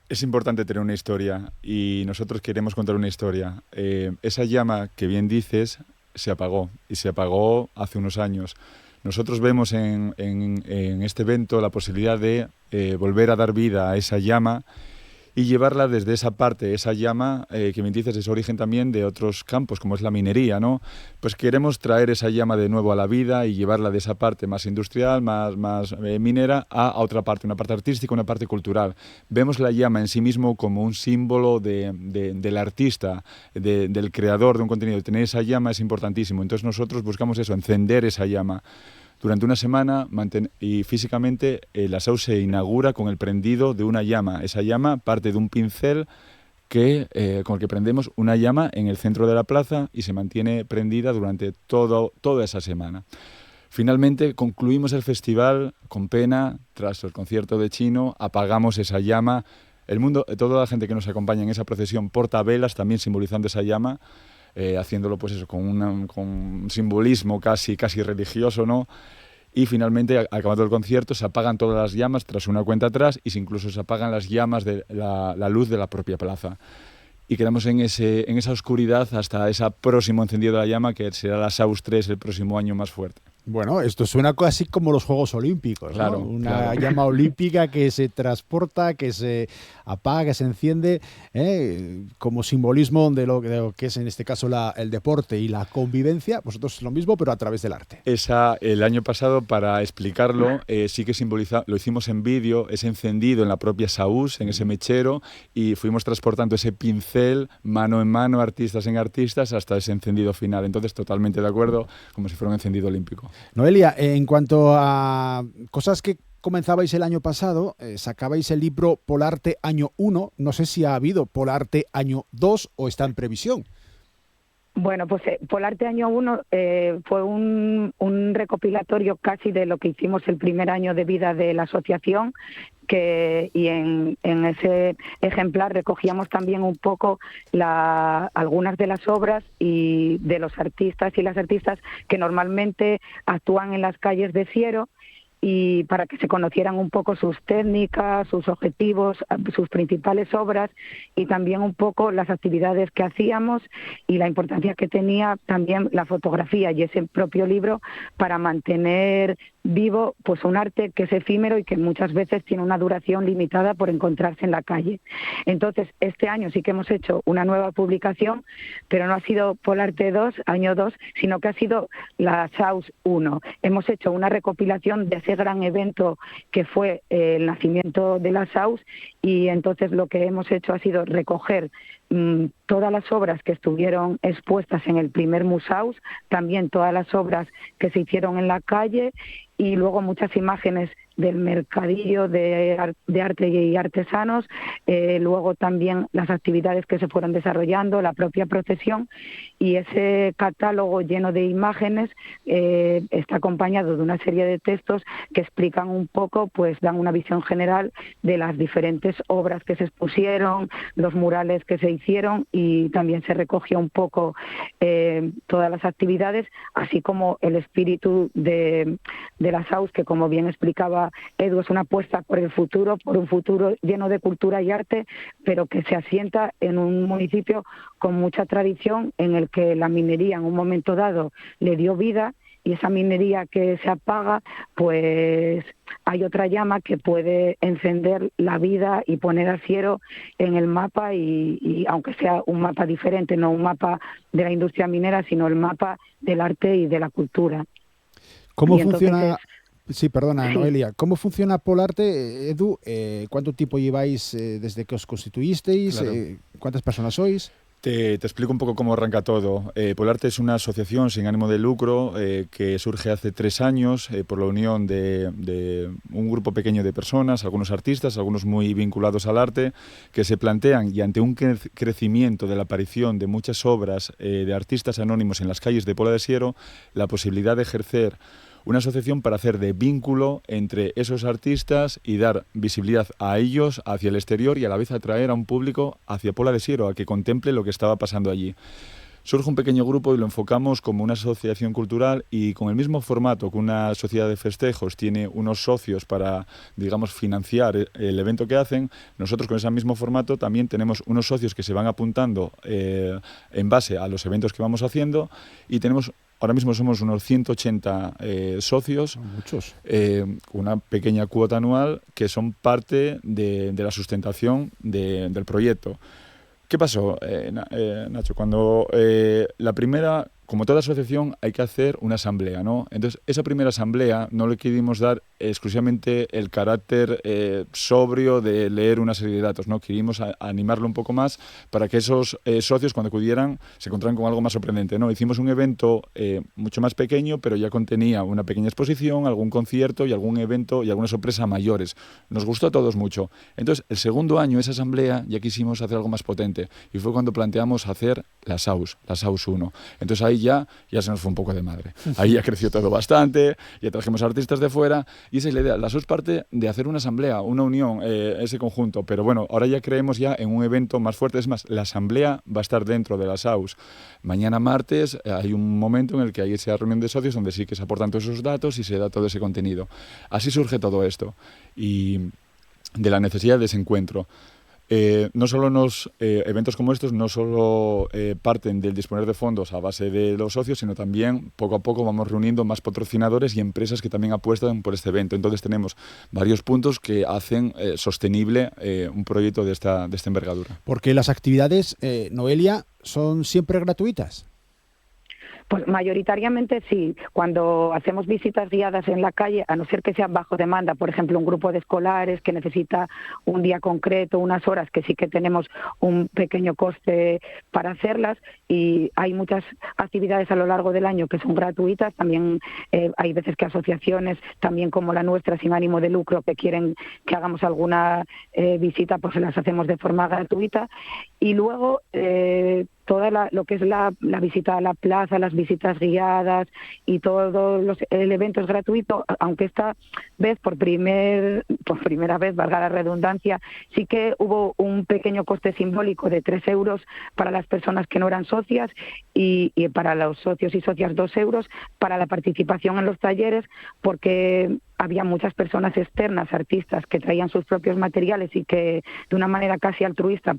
Es importante tener una historia y nosotros queremos contar una historia. Esa llama que bien dices se apagó y se apagó hace unos años. Nosotros vemos en este evento la posibilidad de volver a dar vida a esa llama y llevarla desde esa parte, esa llama que bien dices es origen también de otros campos como es la minería, ¿no? Pues queremos traer esa llama de nuevo a la vida y llevarla de esa parte más industrial, más minera a otra parte, una parte artística, una parte cultural. Vemos la llama en sí mismo como un símbolo del artista, del creador de un contenido. Tener esa llama es importantísimo, entonces nosotros buscamos eso, encender esa llama. Durante una semana y físicamente la Saus se inaugura con el prendido de una llama. Esa llama parte de un pincel con el que prendemos una llama en el centro de la plaza y se mantiene prendida durante toda esa semana. Finalmente concluimos el festival con pena, tras el concierto de Chino, apagamos esa llama. El mundo, toda la gente que nos acompaña en esa procesión porta velas también simbolizando esa llama. Haciéndolo pues eso con un simbolismo casi religioso, ¿no? Y finalmente, acabando el concierto, se apagan todas las llamas tras una cuenta atrás y incluso se apagan las llamas de la luz de la propia plaza. Y quedamos en esa oscuridad hasta ese próximo encendido de la llama, que será la Saus 3 el próximo año más fuerte. Bueno, esto suena casi como los Juegos Olímpicos, claro, ¿no? Una llama olímpica que se transporta, que se apaga, que se enciende, como simbolismo de lo que es en este caso el deporte y la convivencia. Vosotros es lo mismo, pero a través del arte. El año pasado, para explicarlo, sí que simboliza, lo hicimos en vídeo, ese encendido en la propia Saus, en ese mechero, y fuimos transportando ese pincel mano en mano, artistas en artistas, hasta ese encendido final. Entonces, totalmente de acuerdo, como si fuera un encendido olímpico. Noelia, en cuanto a cosas que comenzabais el año pasado, sacabais el libro Polarte Año 1, no sé si ha habido Polarte Año 2 o está en previsión. Bueno, pues Polarte Año 1 fue un recopilatorio casi de lo que hicimos el primer año de vida de la asociación, y en ese ejemplar recogíamos también un poco algunas de las obras y de los artistas y las artistas que normalmente actúan en las calles de Siero, y para que se conocieran un poco sus técnicas, sus objetivos, sus principales obras y también un poco las actividades que hacíamos y la importancia que tenía también la fotografía y ese propio libro para mantener vivo pues un arte que es efímero y que muchas veces tiene una duración limitada por encontrarse en la calle. Entonces, este año sí que hemos hecho una nueva publicación, pero no ha sido Polarte 2, año 2, sino que ha sido la Saus 1. Hemos hecho una recopilación de ese gran evento que fue el nacimiento de la Saus, y entonces lo que hemos hecho ha sido recoger todas las obras que estuvieron expuestas en el primer Musaus, también todas las obras que se hicieron en la calle, y luego muchas imágenes del mercadillo de arte y artesanos, luego también las actividades que se fueron desarrollando, la propia procesión, y ese catálogo lleno de imágenes está acompañado de una serie de textos que explican un poco, pues dan una visión general de las diferentes obras que se expusieron, los murales que se hicieron, y también se recogió un poco todas las actividades, así como el espíritu de la Saus, que como bien explicaba Edu, es una apuesta por el futuro, por un futuro lleno de cultura y arte, pero que se asienta en un municipio con mucha tradición, en el que la minería en un momento dado le dio vida, y esa minería que se apaga, pues hay otra llama que puede encender la vida y poner a Siero en el mapa, y aunque sea un mapa diferente, no un mapa de la industria minera, sino el mapa del arte y de la cultura. ¿Cómo funciona? Sí, perdona, Sí. Noelia. ¿Cómo funciona Polarte, Edu? ¿Cuánto tiempo lleváis desde que os constituisteis? Claro. ¿Cuántas personas sois? Te explico un poco cómo arranca todo. Polarte es una asociación sin ánimo de lucro que surge hace 3 años por la unión de un grupo pequeño de personas, algunos artistas, algunos muy vinculados al arte, que se plantean, y ante un crecimiento de la aparición de muchas obras de artistas anónimos en las calles de Pola de Siero, la posibilidad de ejercer una asociación para hacer de vínculo entre esos artistas y dar visibilidad a ellos hacia el exterior y a la vez atraer a un público hacia Pola de Siero, a que contemple lo que estaba pasando allí. Surge un pequeño grupo y lo enfocamos como una asociación cultural, y con el mismo formato que una sociedad de festejos tiene unos socios para, digamos, financiar el evento que hacen. Nosotros con ese mismo formato también tenemos unos socios que se van apuntando en base a los eventos que vamos haciendo, y tenemos... Ahora mismo somos unos 180 socios, Muchos. una pequeña cuota anual que son parte de la sustentación del proyecto. ¿Qué pasó, Nacho? Cuando la primera, como toda asociación, hay que hacer una asamblea, ¿no? Entonces, esa primera asamblea no le quisimos dar exclusivamente el carácter sobrio de leer una serie de datos, ¿no? Queríamos animarlo un poco más para que esos socios, cuando acudieran, se encontraran con algo más sorprendente, ¿no? Hicimos un evento mucho más pequeño, pero ya contenía una pequeña exposición, algún concierto y algún evento y alguna sorpresa mayores. Nos gustó a todos mucho. Entonces, el segundo año, esa asamblea, ya quisimos hacer algo más potente, y fue cuando planteamos hacer la SAUS 1. Entonces ahí ya se nos fue un poco de madre. Ahí ya creció todo bastante, ya trajimos artistas de fuera, y esa es la idea. La SAUS parte de hacer una asamblea, una unión, ese conjunto, pero bueno, ahora ya creemos ya en un evento más fuerte. Es más, la asamblea va a estar dentro de la SAUS. Mañana martes hay un momento en el que hay esa reunión de socios donde sí que se aportan todos esos datos y se da todo ese contenido. Así surge todo esto, y de la necesidad de ese encuentro. No solo eventos como estos no solo parten del disponer de fondos a base de los socios, sino también poco a poco vamos reuniendo más patrocinadores y empresas que también apuestan por este evento. Entonces tenemos varios puntos que hacen sostenible un proyecto de esta envergadura. Porque las actividades, Noelia, son siempre gratuitas. Pues mayoritariamente sí. Cuando hacemos visitas guiadas en la calle, a no ser que sean bajo demanda, por ejemplo, un grupo de escolares que necesita un día concreto, unas horas, que sí que tenemos un pequeño coste para hacerlas, y hay muchas actividades a lo largo del año que son gratuitas. También hay veces que asociaciones, también como la nuestra, sin ánimo de lucro, que quieren que hagamos alguna visita, pues se las hacemos de forma gratuita. Y luego toda lo que es la visita a la plaza, las visitas guiadas y todo el evento es gratuito, aunque esta vez por primera vez, valga la redundancia, sí que hubo un pequeño coste simbólico de 3 euros para las personas que no eran socias, y para los socios y socias 2 euros para la participación en los talleres, porque había muchas personas externas, artistas, que traían sus propios materiales y que de una manera casi altruista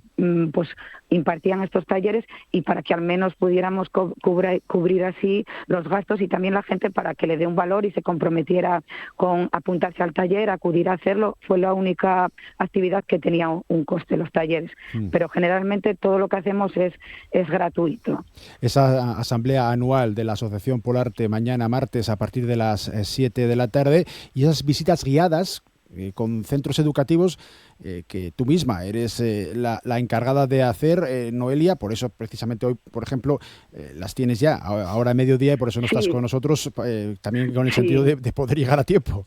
pues impartían estos talleres, y para que al menos pudiéramos cubrir así los gastos, y también la gente para que le dé un valor y se comprometiera con apuntarse al taller, acudir a hacerlo. Fue la única actividad que tenía un coste, los talleres. Pero generalmente todo lo que hacemos es gratuito. Esa asamblea anual de la Asociación Polarte mañana martes a partir de las 7 de la tarde, y esas visitas guiadas con centros educativos que tú misma eres la encargada de hacer, Noelia. Por eso precisamente hoy, por ejemplo, las tienes ya ahora a mediodía, y por eso no estás con nosotros, también con el sentido de poder llegar a tiempo.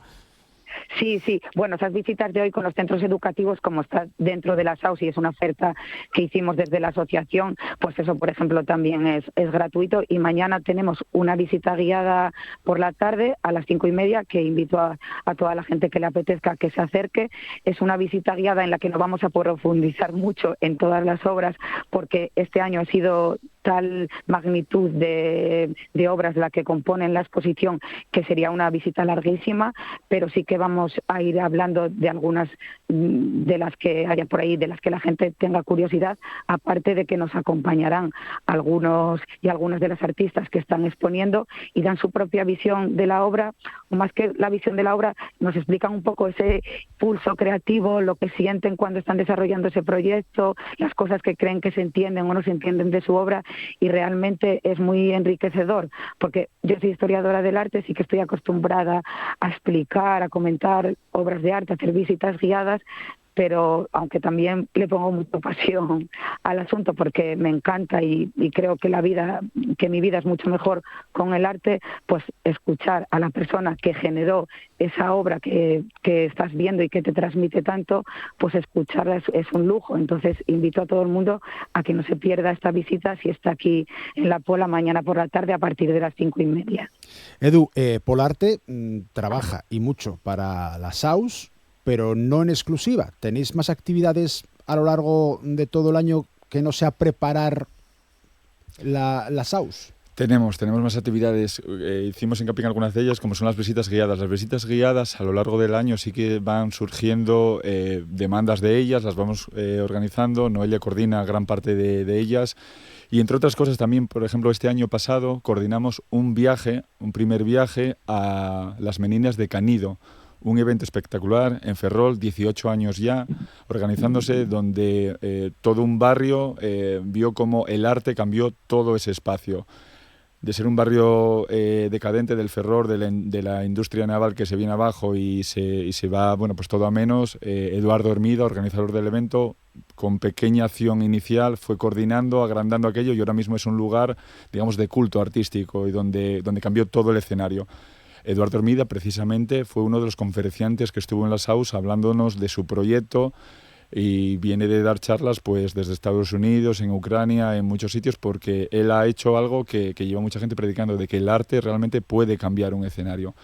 Sí. Bueno, esas visitas de hoy con los centros educativos, como está dentro de la SAUS y es una oferta que hicimos desde la asociación, pues eso, por ejemplo, también es gratuito. Y mañana tenemos una visita guiada por la tarde a las 5:30, que invito a toda la gente que le apetezca que se acerque. Es una visita guiada en la que no vamos a profundizar mucho en todas las obras, porque este año ha sido tal magnitud de obras la que componen la exposición que sería una visita larguísima, pero sí que vamos a ir hablando de algunas de las que haya por ahí, de las que la gente tenga curiosidad, aparte de que nos acompañarán algunos y algunas de las artistas que están exponiendo y dan su propia visión de la obra, o más que la visión de la obra, nos explican un poco ese pulso creativo, lo que sienten cuando están desarrollando ese proyecto, las cosas que creen que se entienden o no se entienden de su obra, y realmente es muy enriquecedor, porque yo soy historiadora del arte, sí que estoy acostumbrada a explicar, a comentar obras de arte, a hacer visitas guiadas, pero aunque también le pongo mucha pasión al asunto porque me encanta y creo que mi vida es mucho mejor con el arte, pues escuchar a la persona que generó esa obra que estás viendo y que te transmite tanto, pues escucharla es un lujo. Entonces invito a todo el mundo a que no se pierda esta visita si está aquí en La Pola mañana por la tarde a partir de las 5:30. Edu, Polarte trabaja y mucho para la SAUS, pero no en exclusiva. ¿Tenéis más actividades a lo largo de todo el año que no sea preparar la SAUS? Tenemos más actividades. Hicimos hincapié en algunas de ellas, como son las visitas guiadas. Las visitas guiadas a lo largo del año sí que van surgiendo demandas de ellas, las vamos organizando. Noelia coordina gran parte de ellas. Y entre otras cosas también, por ejemplo, este año pasado coordinamos un primer viaje a las Meninas de Canido, un evento espectacular en Ferrol, 18 años ya, organizándose, donde todo un barrio vio cómo el arte cambió todo ese espacio. De ser un barrio decadente del Ferrol, de la industria naval que se viene abajo y se va, bueno, pues todo a menos, Eduardo Hermida, organizador del evento, con pequeña acción inicial fue coordinando, agrandando aquello, y ahora mismo es un lugar, digamos, de culto artístico y donde cambió todo el escenario. Eduardo Hermida, precisamente, fue uno de los conferenciantes que estuvo en la SAUS hablándonos de su proyecto, y viene de dar charlas pues desde Estados Unidos, en Ucrania, en muchos sitios, porque él ha hecho algo que lleva mucha gente predicando, de que el arte realmente puede cambiar un escenario.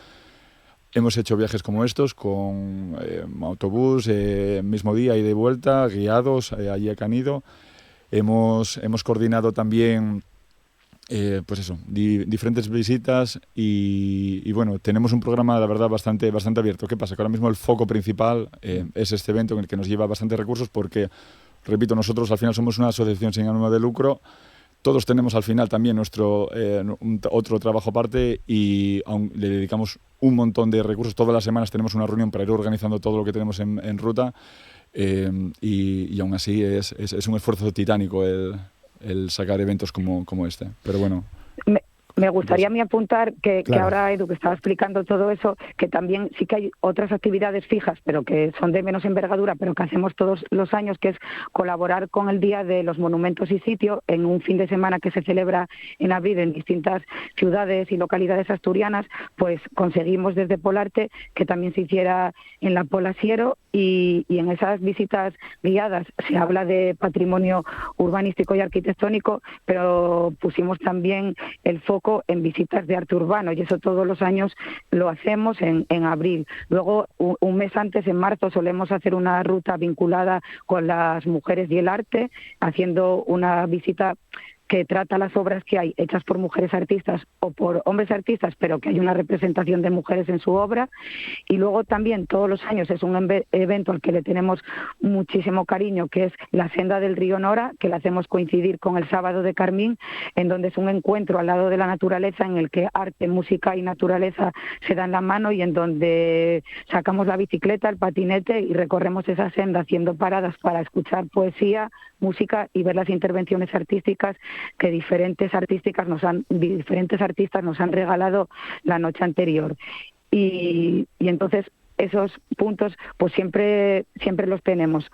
Hemos hecho viajes como estos con autobús, mismo día y de vuelta, guiados allí a Canido. Hemos coordinado también pues eso, diferentes visitas y bueno, tenemos un programa, la verdad, bastante abierto. ¿Qué pasa? Que ahora mismo el foco principal es este evento, en el que nos lleva bastantes recursos, porque, repito, nosotros al final somos una asociación sin ánimo de lucro. Todos tenemos al final también nuestro otro trabajo aparte, y aún le dedicamos un montón de recursos. Todas las semanas tenemos una reunión para ir organizando todo lo que tenemos en ruta, y aún así es un esfuerzo titánico el sacar eventos como este, pero bueno. Me gustaría a mí apuntar que Claro. ahora, Edu, que estaba explicando todo eso, que también sí que hay otras actividades fijas, pero que son de menos envergadura, pero que hacemos todos los años, que es colaborar con el Día de los Monumentos y Sitio, en un fin de semana que se celebra en abril en distintas ciudades y localidades asturianas. Pues conseguimos desde Polarte que también se hiciera en la Pola Siero, y en esas visitas guiadas se habla de patrimonio urbanístico y arquitectónico, pero pusimos también el foco en visitas de arte urbano, y eso todos los años lo hacemos en abril. Luego, un mes antes, en marzo, solemos hacer una ruta vinculada con las mujeres y el arte, haciendo una visita que trata las obras que hay hechas por mujeres artistas o por hombres artistas, pero que hay una representación de mujeres en su obra. Y luego también todos los años es un evento al que le tenemos muchísimo cariño, que es la Senda del Río Nora, que la hacemos coincidir con el Sábado de Carmín, en donde es un encuentro al lado de la naturaleza, en el que arte, música y naturaleza se dan la mano, y en donde sacamos la bicicleta, el patinete y recorremos esa senda haciendo paradas para escuchar poesía, música y ver las intervenciones artísticas que diferentes artistas nos han regalado la noche anterior. Y entonces esos puntos pues siempre los tenemos.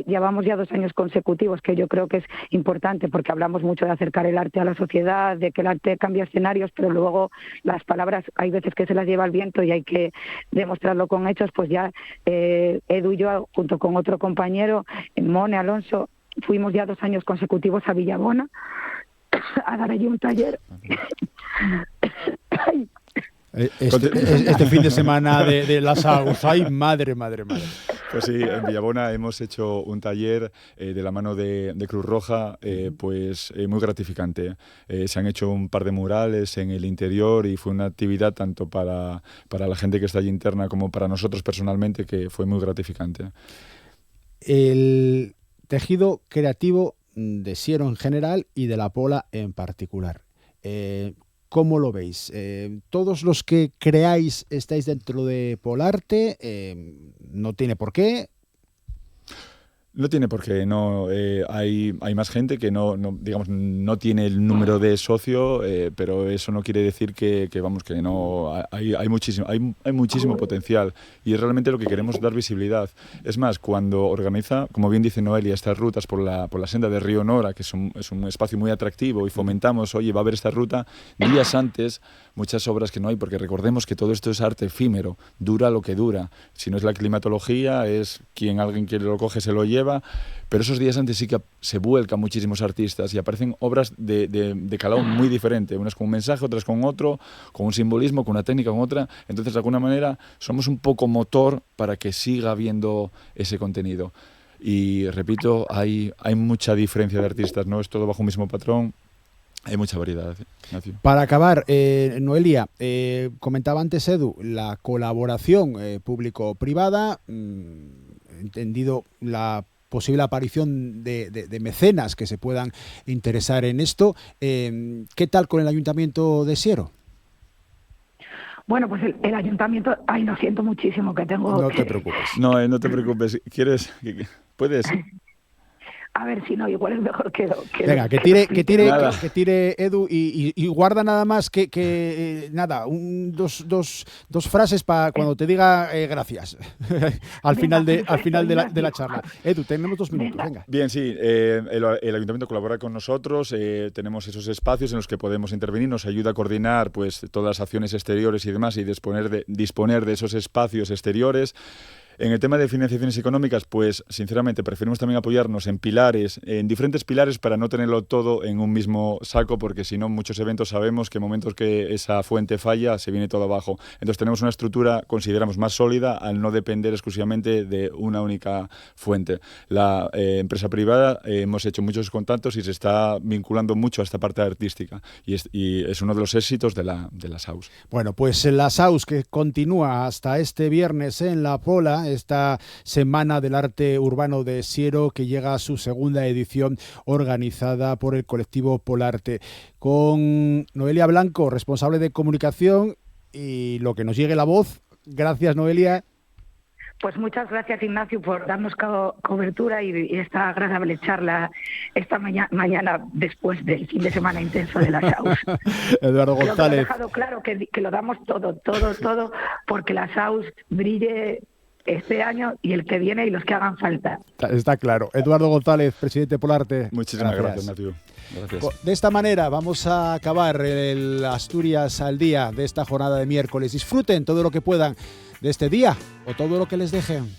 Llevamos ya 2 años consecutivos, que yo creo que es importante, porque hablamos mucho de acercar el arte a la sociedad, de que el arte cambia escenarios, pero luego las palabras hay veces que se las lleva el viento y hay que demostrarlo con hechos. Pues ya Edu y yo, junto con otro compañero, Mone Alonso, fuimos ya 2 años consecutivos a Villabona a dar allí un taller. Este fin de semana de la SAUS, ¡ay, madre! Pues sí, en Villabona hemos hecho un taller de la mano de Cruz Roja, muy gratificante. Se han hecho un par de murales en el interior, y fue una actividad tanto para la gente que está allí interna como para nosotros personalmente, que fue muy gratificante. El tejido creativo de Siero en general y de la Pola en particular, ¿cómo lo veis? Todos los que creáis estáis dentro de Polarte, no tiene por qué. No tiene por qué, no. Hay más gente que no tiene el número de socio, pero eso no quiere decir que no. Hay muchísimo potencial y es realmente lo que queremos dar visibilidad. Es más, cuando organiza, como bien dice Noelia, estas rutas por la senda de Río Nora, que es un espacio muy atractivo, y fomentamos, oye, va a haber esta ruta, días antes, muchas obras que no hay, porque recordemos que todo esto es arte efímero, dura lo que dura. Si no es la climatología, es alguien que lo coge se lo lleva. Pero esos días antes sí que se vuelcan muchísimos artistas y aparecen obras de calado muy diferente, unas con un mensaje, otras con otro, con un simbolismo, con una técnica, con otra. Entonces, de alguna manera, somos un poco motor para que siga habiendo ese contenido. Y repito, hay mucha diferencia de artistas, no es todo bajo un mismo patrón. Hay mucha variedad, Ignacio. Para acabar, Noelia, comentaba antes Edu, la colaboración público-privada, entendido la posible aparición de mecenas que se puedan interesar en esto. ¿Qué tal con el Ayuntamiento de Siero? Bueno, pues el Ayuntamiento... Ay, lo siento muchísimo que tengo... No te preocupes. No te preocupes. ¿Quieres? ¿Puedes? A ver si no, igual es mejor que... Venga, que tire Edu y guarda nada más dos frases para cuando te diga gracias al final de la charla. Edu, tenemos 2 minutos, venga. Bien, sí, el Ayuntamiento colabora con nosotros, tenemos esos espacios en los que podemos intervenir, nos ayuda a coordinar pues todas las acciones exteriores y demás y disponer de esos espacios exteriores. En el tema de financiaciones económicas, pues sinceramente preferimos también apoyarnos en diferentes pilares para no tenerlo todo en un mismo saco, porque si no, muchos eventos sabemos que en momentos que esa fuente falla, se viene todo abajo. Entonces tenemos una estructura, consideramos, más sólida al no depender exclusivamente de una única fuente. La empresa privada, hemos hecho muchos contactos y se está vinculando mucho a esta parte artística y es uno de los éxitos de la SAUS. Bueno, pues la SAUS que continúa hasta este viernes en La Pola, esta Semana del Arte Urbano de Siero, que llega a su segunda edición organizada por el colectivo Polarte. Con Noelia Blanco, responsable de comunicación, y lo que nos llegue la voz. Gracias, Noelia. Pues muchas gracias, Ignacio, por darnos cobertura y esta agradable charla esta mañana después del fin de semana intenso de la SAUS. Eduardo González. Creo que he dejado claro que lo damos todo, porque la SAUS brille este año y el que viene y los que hagan falta. Está claro. Eduardo González, presidente de Polarte. Muchísimas gracias, Matthew. Gracias. De esta manera vamos a acabar el Asturias al Día de esta jornada de miércoles. Disfruten todo lo que puedan de este día o todo lo que les dejen.